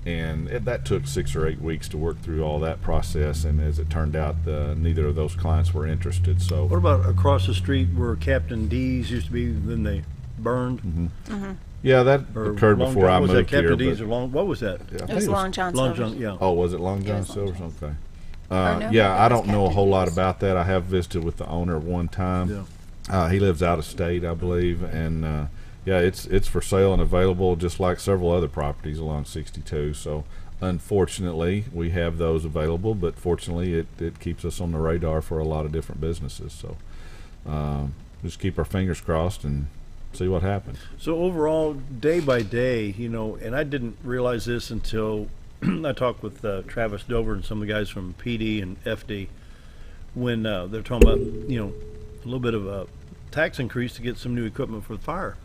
And that took 6 or 8 weeks to work through all that process. And as it turned out, neither of those clients were interested. So What about across the street where Captain D's used to be, then they burned? yeah, that Or occurred Long before John- I was moved that Captain here. D's but- or Long? What was that? I think It was Long John Long Silver's. John, yeah. Oh, was it Long John was Long Silver's? John. Okay. no, Yeah, I it was don't know a Captain whole lot D's. about that. I have visited with the owner one time. He lives out of state, I believe, and yeah, it's for sale and available, just like several other properties along 62. So, unfortunately, we have those available, but fortunately, it keeps us on the radar for a lot of different businesses. So, just keep our fingers crossed and see what happens. So overall, day by day, you know, and I didn't realize this until I talked with Travis Dover and some of the guys from PD and FD when they're talking about, you know, a little bit of a tax increase to get some new equipment for the fire.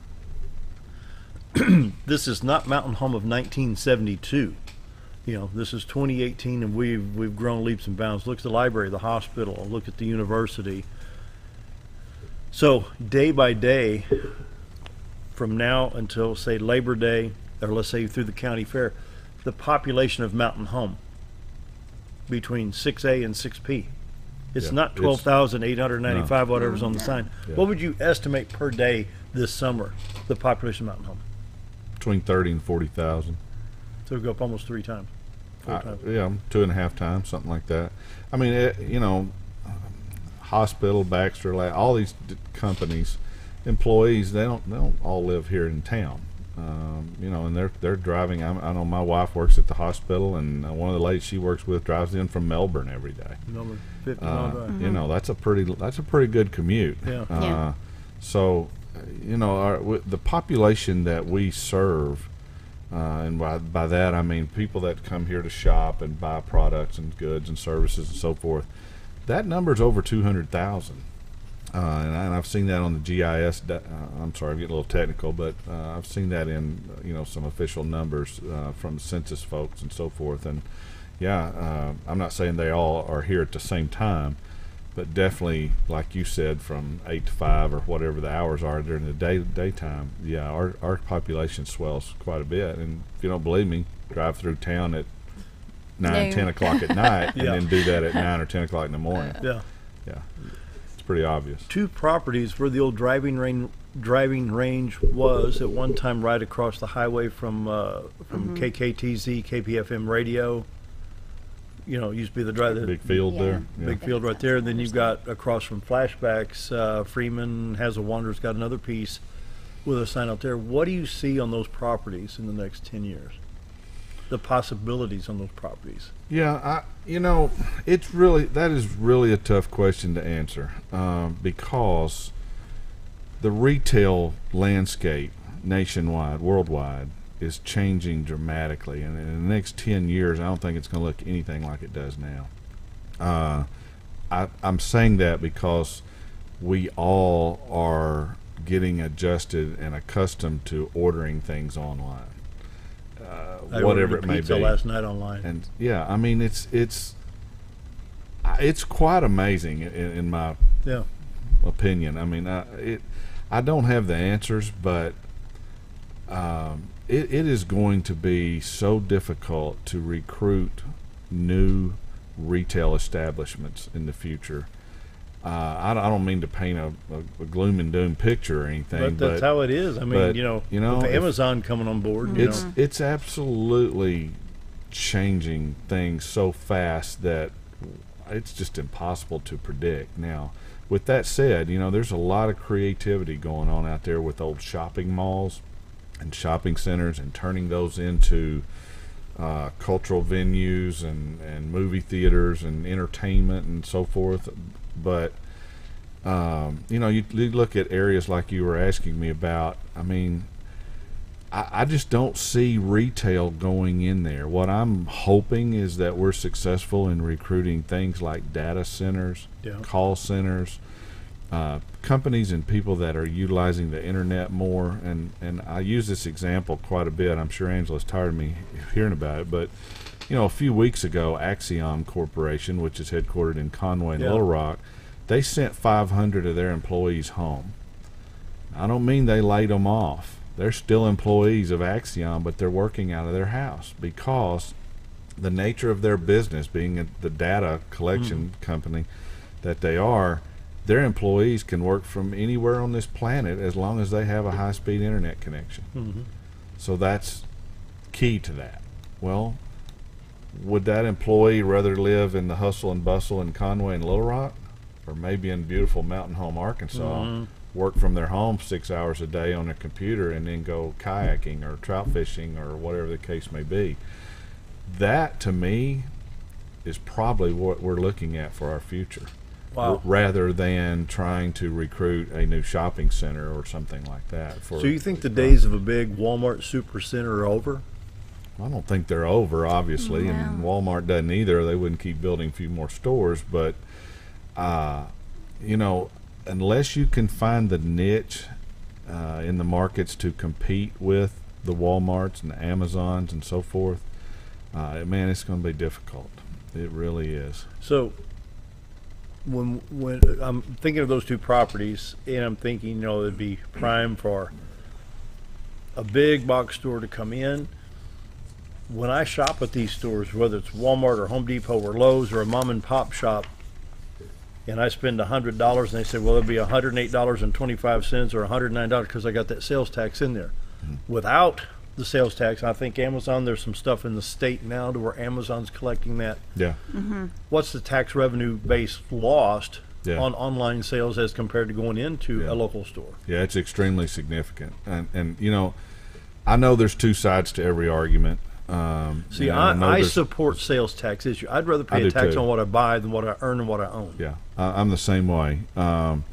This is not Mountain Home of 1972. You know, this is 2018, and we've grown leaps and bounds. Look at the library, the hospital. Look at the university. So day by day, from now until say Labor Day, or let's say through the county fair, the population of Mountain Home between 6A and 6P. It's Yeah, not it's- 12,895, whatever's on the sign. Yeah. What would you estimate per day this summer, the population of Mountain Home? Between 30 and 40,000. So it'll go up almost 3 times. 4 times. Yeah, 2.5 times, something like that. I mean, you know, hospital, Baxter, all these companies, employees, they don't all live here in town. You know, and they're driving. I know my wife works at the hospital, and one of the ladies she works with drives in from Melbourne every day. Melbourne, 50 mile drive. You know, that's a pretty good commute. Yeah. So, you know, the population that we serve, and by that I mean people that come here to shop and buy products and goods and services and so forth. That number's over 200,000. And I've seen that on the GIS. I'm sorry, I'm getting a little technical, but I've seen that in some official numbers from census folks and so forth. And yeah, I'm not saying they all are here at the same time, but definitely, like you said, from 8 to 5 or whatever the hours are during the daytime. Yeah, our population swells quite a bit. And if you don't believe me, drive through town at 9, 10 o'clock at night, and then do that at 9 or 10 o'clock in the morning. Yeah. It's pretty obvious. 2 properties where the old driving range was at one time right across the highway from KKTZ, KPFM radio. You know, it used to be the big field there. Yeah. Big field right there. And then you've got across from Flashbacks, Freeman has a Wanderer's got another piece with a sign out there. What do you see on those properties in the next 10 years? the possibilities on those properties? Yeah, that is really a tough question to answer because the retail landscape nationwide, worldwide, is changing dramatically, and in the next 10 years, I don't think it's going to look anything like it does now. I'm saying that because we all are getting adjusted and accustomed to ordering things online, whatever it may be. Pizza last night online, and yeah, I mean it's quite amazing in my opinion. I mean, I don't have the answers, but it is going to be so difficult to recruit new retail establishments in the future. I don't mean to paint a gloom and doom picture or anything, but that's how it is. I mean, with Amazon coming on board, it's absolutely changing things so fast that it's just impossible to predict. Now, with that said, there's a lot of creativity going on out there with old shopping malls and shopping centers and turning those into cultural venues and movie theaters and entertainment and so forth. But you look at areas like you were asking me about. I mean, I just don't see retail going in there. What I'm hoping is that we're successful in recruiting things like data centers, call centers, companies and people that are utilizing the internet more. And I use this example quite a bit. I'm sure Angela's tired of me hearing about it, but a few weeks ago, Axiom Corporation, which is headquartered in Conway and Little Rock, they sent 500 of their employees home. I don't mean they laid them off. They're still employees of Axiom, but they're working out of their house because the nature of their business, being the data collection company that they are, their employees can work from anywhere on this planet as long as they have a high-speed internet connection. So that's key to that. Well, would that employee rather live in the hustle and bustle in Conway and Little Rock, or maybe in beautiful Mountain Home, Arkansas, work from their home 6 hours a day on their computer and then go kayaking or trout fishing or whatever the case may be? That, to me, is probably what we're looking at for our future. Wow. Rather than trying to recruit a new shopping center or something like that. So you think the days of a big Walmart supercenter are over? I don't think they're over, obviously, and Walmart doesn't either. They wouldn't keep building a few more stores. But, unless you can find the niche in the markets to compete with the Walmarts and the Amazons and so forth, man, it's going to be difficult. It really is. So when I'm thinking of those two properties, and I'm thinking, it'd be prime for a big box store to come in. When I shop at these stores, whether it's Walmart or Home Depot or Lowe's or a mom and pop shop, and I spend $100 and they say, well, it'll be $108.25 or $109 because I got that sales tax in there. Without the sales tax, I think Amazon, there's some stuff in the state now to where Amazon's collecting that. Yeah. What's the tax revenue base lost on online sales as compared to going into a local store? Yeah, it's extremely significant. And I know there's two sides to every argument. See, I support sales tax issue. I'd rather pay a tax on what I buy than what I earn and what I own. Yeah, I'm the same way. And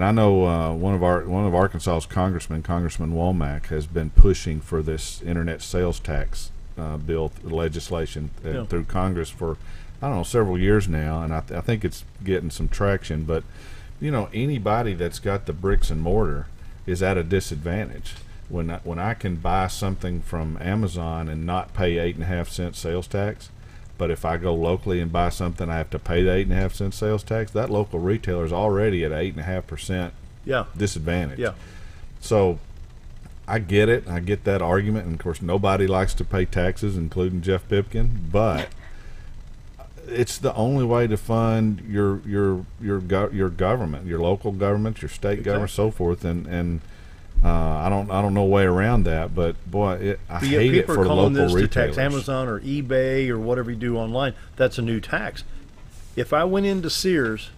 I know one of Arkansas's Congressman Womack, has been pushing for this internet sales tax bill legislation through Congress for several years now, and I think it's getting some traction. But anybody that's got the bricks and mortar is at a disadvantage. When I can buy something from Amazon and not pay 8.5 cent sales tax, but if I go locally and buy something, I have to pay the 8.5 cent sales tax. That local retailer is already at 8.5% disadvantage. Yeah. So I get it. I get that argument, and of course nobody likes to pay taxes, including Jeff Pipkin. But it's the only way to fund your government, your local government, your state government, so forth, and. I don't know a way around that, but boy, I hate it for local retailers. People are calling this to tax Amazon or eBay or whatever you do online. That's a new tax. If I went into Sears,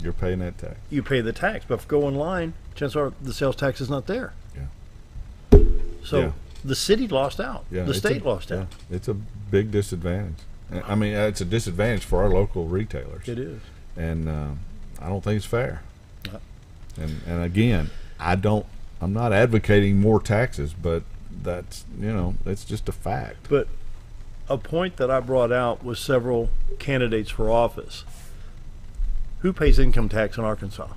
you're paying that tax. You pay the tax, but if I go online, chances are the sales tax is not there. Yeah. So the city lost out. Yeah, the state lost out. It's a big disadvantage. I mean, it's a disadvantage for our local retailers. It is. And I don't think it's fair. And again, I'm not advocating more taxes, but that's, it's just a fact. But a point that I brought out was several candidates for office. Who pays income tax in Arkansas?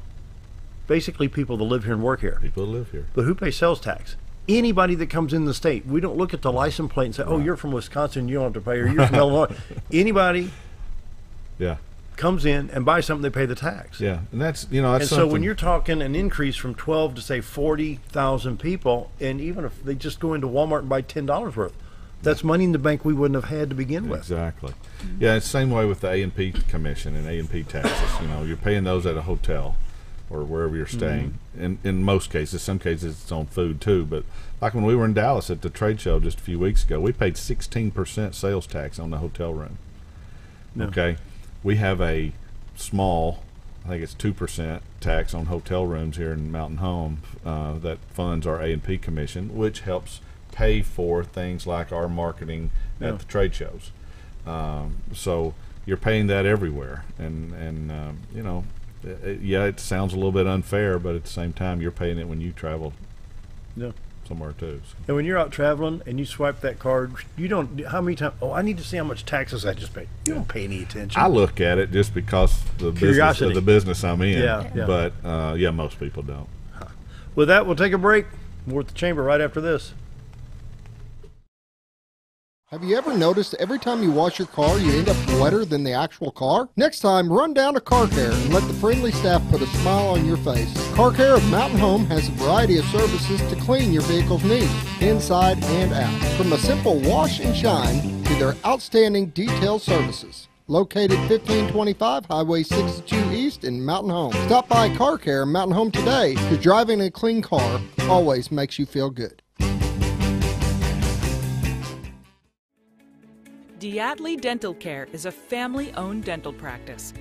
Basically people that live here and work here. People that live here. But who pays sales tax? Anybody that comes in the state. We don't look at the license plate and say, oh, you're from Wisconsin, you don't have to pay, or you're from Illinois. Anybody comes in and buys something, they pay the tax. Yeah, and that's, that's and so something. when you're talking an increase from 12 to, say, 40,000 people, and even if they just go into Walmart and buy $10 worth, that's money in the bank we wouldn't have had to begin with. Exactly. Yeah, it's the same way with the A&P commission and A&P taxes. You're paying those at a hotel or wherever you're staying. In most cases, some cases it's on food too. But like when we were in Dallas at the trade show just a few weeks ago, we paid 16% sales tax on the hotel room. Yeah. Okay, we have a small, I think it's 2% tax on hotel rooms here in Mountain Home that funds our A&P commission, which helps pay for things like our marketing at the trade shows. So you're paying that everywhere, and it sounds a little bit unfair, but at the same time, you're paying it when you travel somewhere too. So. And when you're out traveling and you swipe that card, you don't. How many times? Oh, I need to see how much taxes I just paid. You don't pay any attention. I look at it just because the business I'm in. Yeah. But most people don't. With that, we'll take a break. We're at the chamber right after this. Have you ever noticed every time you wash your car, you end up wetter than the actual car? Next time, run down to Car Care and let the friendly staff put a smile on your face. Car Care of Mountain Home has a variety of services to clean your vehicle's needs, inside and out. From a simple wash and shine to their outstanding detailed services. Located 1525 Highway 62 East in Mountain Home. Stop by Car Care Mountain Home today, because driving a clean car always makes you feel good. Diatley Dental Care is a family-owned dental practice.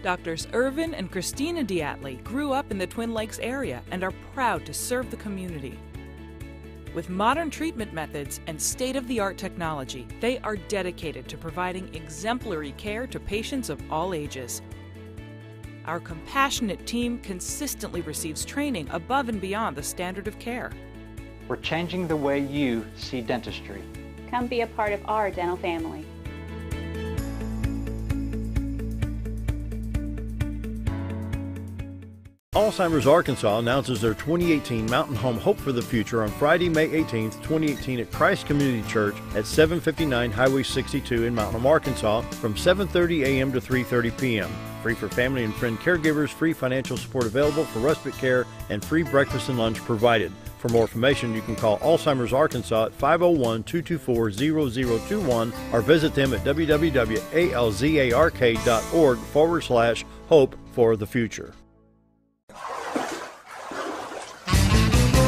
Doctors Irvin and Christina Diatley grew up in the Twin Lakes area and are proud to serve the community. With modern treatment methods and state-of-the-art technology, they are dedicated to providing exemplary care to patients of all ages. Our compassionate team consistently receives training above and beyond the standard of care. We're changing the way you see dentistry. Come be a part of our dental family. Alzheimer's Arkansas announces their 2018 Mountain Home Hope for the Future on Friday, May 18th, 2018 at Christ Community Church at 759 Highway 62 in Mountain Home, Arkansas from 7:30 a.m. to 3:30 p.m. Free for family and friend caregivers, free financial support available for respite care, and free breakfast and lunch provided. For more information, you can call Alzheimer's Arkansas at 501-224-0021 or visit them at www.alzark.org/hope for the future.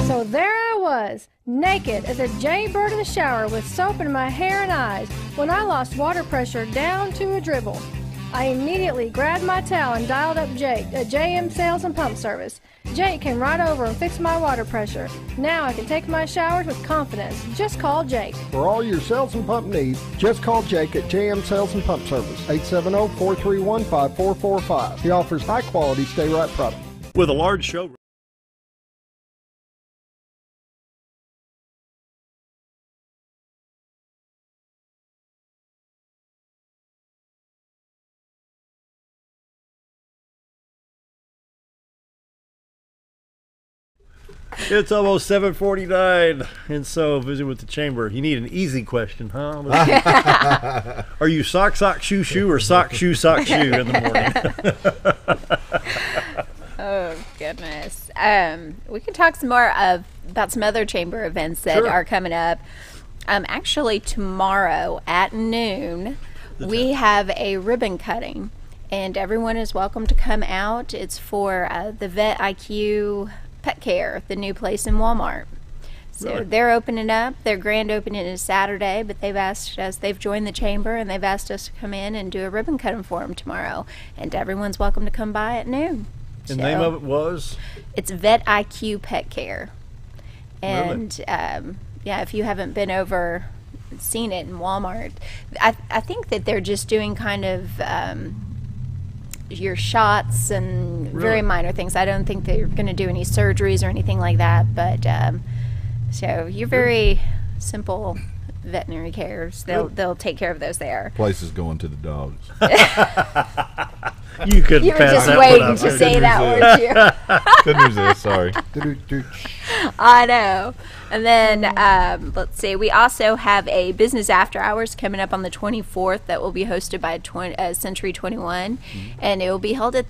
So there I was, naked as a jaybird in the shower with soap in my hair and eyes when I lost water pressure down to a dribble. I immediately grabbed my towel and dialed up Jake at JM Sales and Pump Service. Jake came right over and fixed my water pressure. Now I can take my showers with confidence. Just call Jake. For all your sales and pump needs, just call Jake at JM Sales and Pump Service, 870-431-5445. He offers high-quality stay-right products. With a large showroom. It's almost 7:49, and so visit with the chamber. You need an easy question, huh? Are you sock, shoe, shoe, or sock, shoe in the morning? Oh, goodness. We can talk some more about some other chamber events that are coming up. Actually, tomorrow at noon, we have a ribbon cutting, and everyone is welcome to come out. It's for the Vet IQ Pet Care, the new place in Walmart. So they're opening up. Their grand opening is Saturday, but they've asked us, they've joined the chamber, and they've asked us to come in and do a ribbon cutting for them tomorrow. And everyone's welcome to come by at noon. The name of it was? It's Vet IQ Pet Care. And yeah, if you haven't been over, seen it in Walmart, I think that they're just doing kind of your shots and very minor things. I don't think they're going to do any surgeries or anything like that. But so you're very simple veterinary cares. They'll take care of those there. Place is going to the dogs. You couldn't You were pass just that waiting one up. to say that, weren't you? Good news is, sorry. I know. And then, let's see, we also have a business after hours coming up on the 24th that will be hosted by Century 21. And it will be held at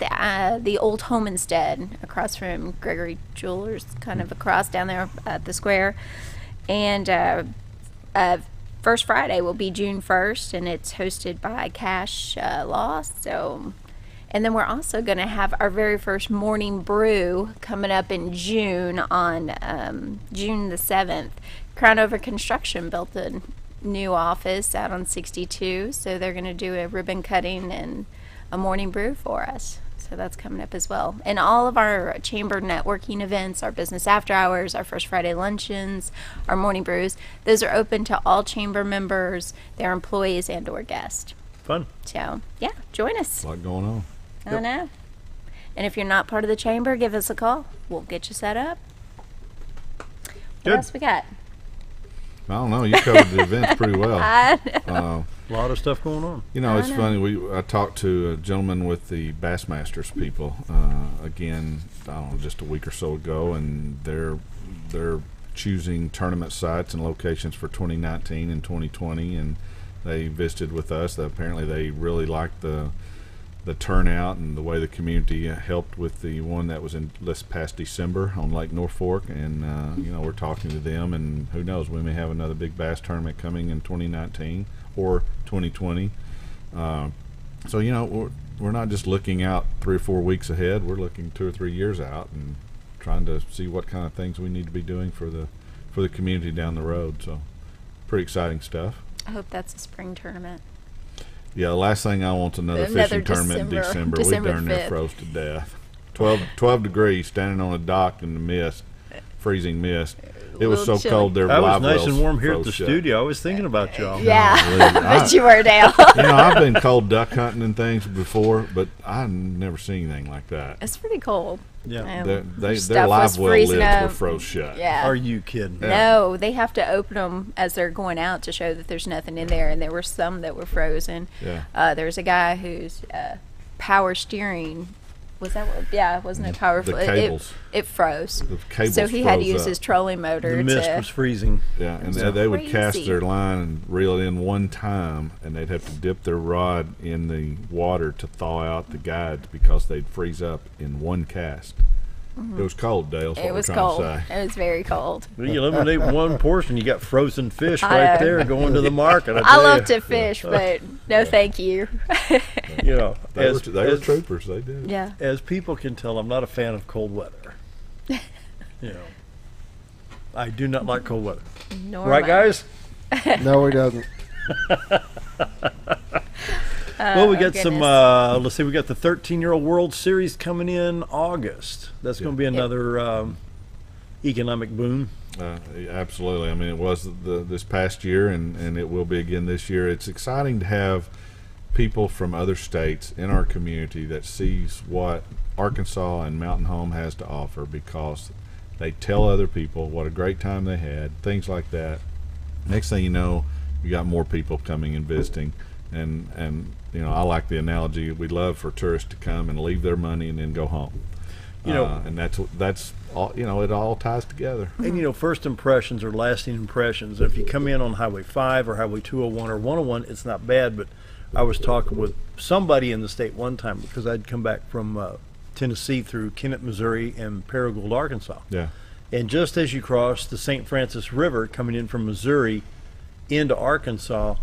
the old Homestead across from Gregory Jewelers, kind of across down there at the square. And First Friday will be June 1st, and it's hosted by Cash Loss. So, and then we're also going to have our very first morning brew coming up in June on June the 7th. Crown Over Construction built a new office out on 62, so they're going to do a ribbon cutting and a morning brew for us. So that's coming up as well. And all of our chamber networking events, our business after hours, our First Friday luncheons, our morning brews, those are open to all chamber members, their employees, and or guests. Fun. So, yeah, join us. A lot going on. I know. And if you're not part of the chamber, give us a call. We'll get you set up. What else we got? I don't know. You covered the events pretty well. I know. A lot of stuff going on. You know, it's funny. I talked to a gentleman with the Bassmasters people again, I don't know, just a week or so ago, and they're choosing tournament sites and locations for 2019 and 2020, and they visited with us. Apparently, they really liked the turnout and the way the community helped with the one that was in this past December on Lake Norfolk, and you know, we're talking to them, and who knows, we may have another big bass tournament coming in 2019 or 2020. So you know, we're not just looking out 3 or 4 weeks ahead. We're looking 2 or 3 years out and trying to see what kind of things we need to be doing for the community down the road. So pretty exciting stuff. I hope that's a spring tournament. Yeah, the last thing I want's another fishing tournament in December. We darn near froze to death. 12 degrees, standing on a dock in the mist, freezing mist. It was so cold there. It was nice and warm here at the studio. I was thinking about y'all. Yeah, but you were down. You know, I've been cold duck hunting and things before, but I've never seen anything like that. It's pretty cold. Yeah, their live well lids were froze shut. Yeah. Are you kidding? No, they have to open them as they're going out to show that there's nothing in there, and there were some that were frozen. Yeah. There's a guy whose power steering. Was that what? Yeah, wasn't it powerful? The cables. It froze. The cables so he had to use up. his trolling motor. The mist was freezing. Yeah, and they would cast their line and reel it in one time, and they'd have to dip their rod in the water to thaw out the guides because they'd freeze up in one cast. It was cold, Dale. It was cold. It was very cold. Well, you eliminate one portion, you got frozen fish right there going to the market. I love to fish, but no, thank you. You know, they were troopers. They did. Yeah. As people can tell, I'm not a fan of cold weather. You know, I do not like cold weather. Right, guys? No, he doesn't. Well, we got some, let's see, we got the 13-year-old World Series coming in August. That's going to be another economic boom. Absolutely. I mean, it was this past year, and it will be again this year. It's exciting to have people from other states in our community that sees what Arkansas and Mountain Home has to offer, because they tell other people what a great time they had, things like that. Next thing you know, you got more people coming and visiting. And you know, I like the analogy. We love for tourists to come and leave their money and then go home. You know, and that's all. You know, it all ties together. And you know, first impressions are lasting impressions. If you come in on Highway 5 or Highway 201 or 101, it's not bad. But I was talking with somebody in the state one time, because I'd come back from Tennessee through Kennett, Missouri, and Paragould, Arkansas. Yeah. And just as you cross the St. Francis River coming in from Missouri into Arkansas,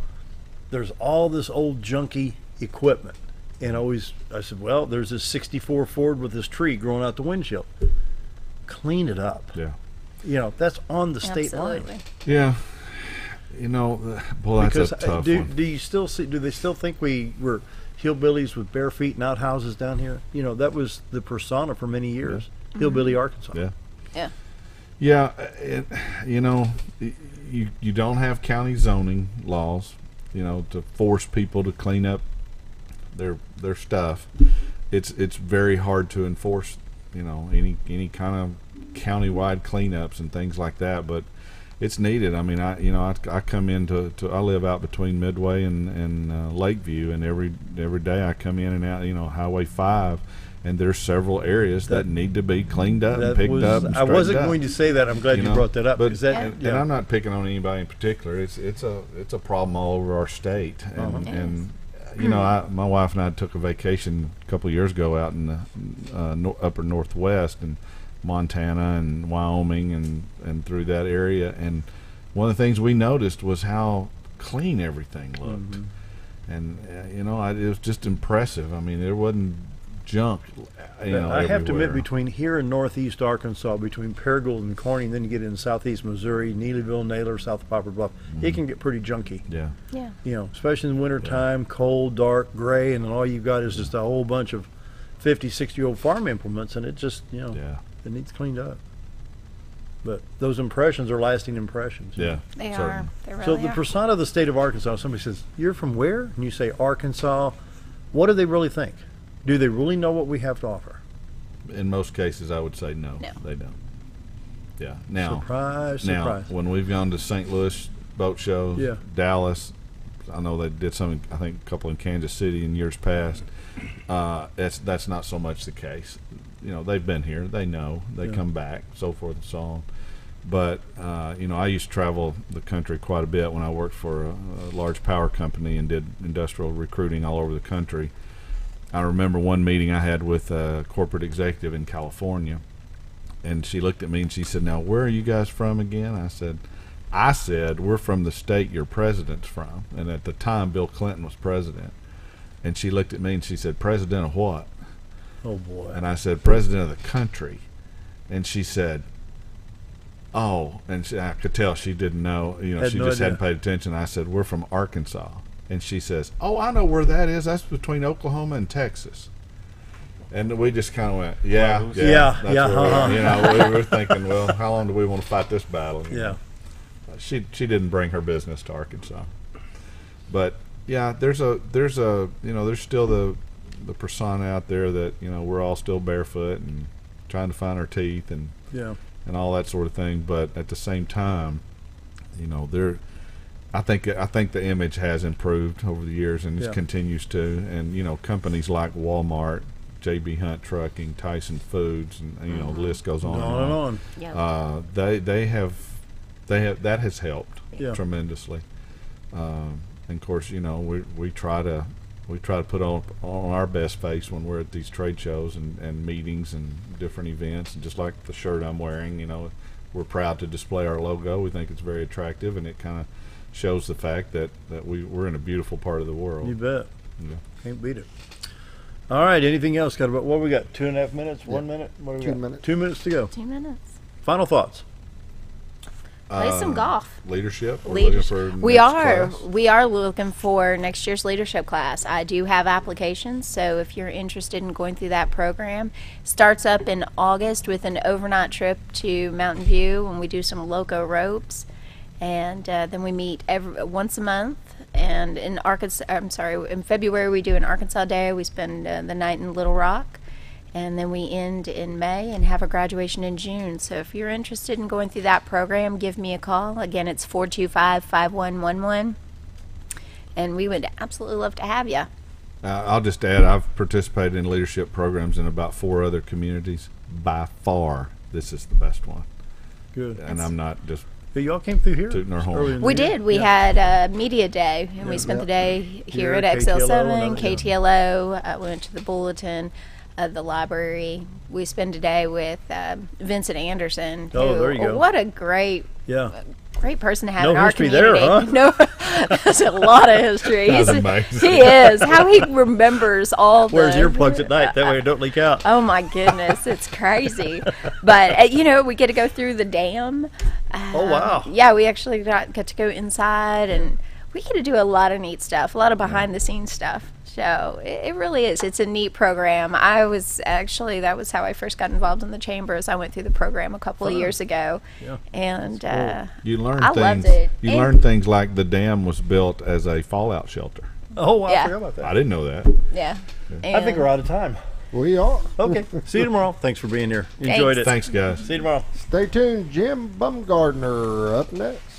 there's all this old junky equipment. And I said, well, there's this 64 Ford with this tree growing out the windshield. Clean it up. Yeah. You know, that's on the state line. Yeah. You know, well, that's because a tough one. Do you still see? Do they still think we were hillbillies with bare feet and outhouses down here? You know, that was the persona for many years. Yeah. Hillbilly Arkansas. Yeah. Yeah. Yeah, you don't have county zoning laws, to force people to clean up their stuff. It's very hard to enforce, any kind of county-wide cleanups and things like that. But it's needed. I mean, I come into I live out between Midway and Lakeview, and every day I come in and out, Highway 5. And there's several areas that need to be cleaned up and picked up. And I wasn't up. going to say that. I'm glad you brought that up. But, Because that, and I'm not picking on anybody in particular. It's a problem all over our state. And my wife and I took a vacation a couple of years ago out in the upper Northwest and Montana and Wyoming and through that area. And one of the things we noticed was how clean everything looked. And it was just impressive. I mean, there wasn't junk, I have to admit, everywhere. between here and northeast Arkansas, between Paragould and Kearney, and then you get in southeast Missouri, Neelyville, Naylor, south of Poplar Bluff, it can get pretty junky. Yeah. Especially in the wintertime, cold, dark, gray, and then all you've got is just a whole bunch of 50, 60-year-old farm implements, and it just, it needs cleaned up. But those impressions are lasting impressions. Yeah. They are. They really So the persona of the state of Arkansas, somebody says, "You're from where?" And you say, "Arkansas." What do they really think? Do they really know what we have to offer? In most cases, I would say no. They don't. Yeah. Now, surprise. When we've gone to St. Louis boat shows, Dallas, I know they did something. I think a couple in Kansas City in years past. That's not so much the case. They've been here. They know. They come back. So forth and so on. But I used to travel the country quite a bit when I worked for a large power company and did industrial recruiting all over the country. I remember one meeting I had with a corporate executive in California, and she looked at me and she said, "Now, where are you guys from again?" I said, "We're from the state your president's from." And at the time, Bill Clinton was president. And she looked at me and she said, "President of what?" Oh, boy. And I said, "President of the country." And she said, "Oh," and I could tell she didn't know, she just hadn't paid attention. I said, "We're from Arkansas." And she says, "Oh, I know where that is. That's between Oklahoma and Texas." And we just kind of went, yeah. We were thinking, well, how long do we want to fight this battle? She didn't bring her business to Arkansas, but there's still the persona out there that we're all still barefoot and trying to find our teeth and all that sort of thing. But at the same time, I think the image has improved over the years and it continues to. And companies like Walmart, J.B. Hunt Trucking, Tyson Foods, and the list goes on and on. They have that has helped tremendously. And of course, we try to put on our best face when we're at these trade shows and meetings and different events. And just like the shirt I'm wearing, we're proud to display our logo. We think it's very attractive, and it kind of shows the fact that we're in a beautiful part of the world. You bet. Can't beat it. All right. Anything else? Got about what we got? 2.5 minutes? 1 minute? What do we 2 got? minutes. 2 minutes to go. 2 minutes. Final thoughts. Play some golf. Leadership. We are looking for next year's leadership class. I do have applications, so if you're interested in going through that program, starts up in August with an overnight trip to Mountain View, and we do some loco ropes, and then we meet once a month. And in February we do an Arkansas Day. We spend the night in Little Rock. And then we end in May and have a graduation in June. So if you're interested in going through that program, give me a call. Again, it's 425-5111. And we would absolutely love to have you. I'll just add, I've participated in leadership programs in about 4 other communities. By far, this is the best one. Good. And I'm not just... Y'all came through here? Tooting our horn. We did. We had a media day, and we spent the day here at XL7, KTLO. We went to the Bulletin. The library. We spend a day with Vincent Anderson. There you go. What a great person to have in our history community. There, huh? No, there's a lot of history. That's amazing. He is. How he remembers all Wears the... earplugs at night. That way it don't leak out. Oh, my goodness. It's crazy. But, we get to go through the dam. Oh, wow. Yeah, we actually got to go inside, and we get to do a lot of neat stuff, a lot of behind-the-scenes stuff. It's So it really is. It's a neat program. That was how I first got involved in the chambers. I went through the program a couple of years ago, and you learn I things. loved it. You learn things like the dam was built as a fallout shelter. Oh, I forgot about that. I didn't know that. Yeah. I think we're out of time. We are. Okay. See you tomorrow. Thanks for being here. Enjoyed it. Thanks, guys. See you tomorrow. Stay tuned. Jim Bumgardner up next.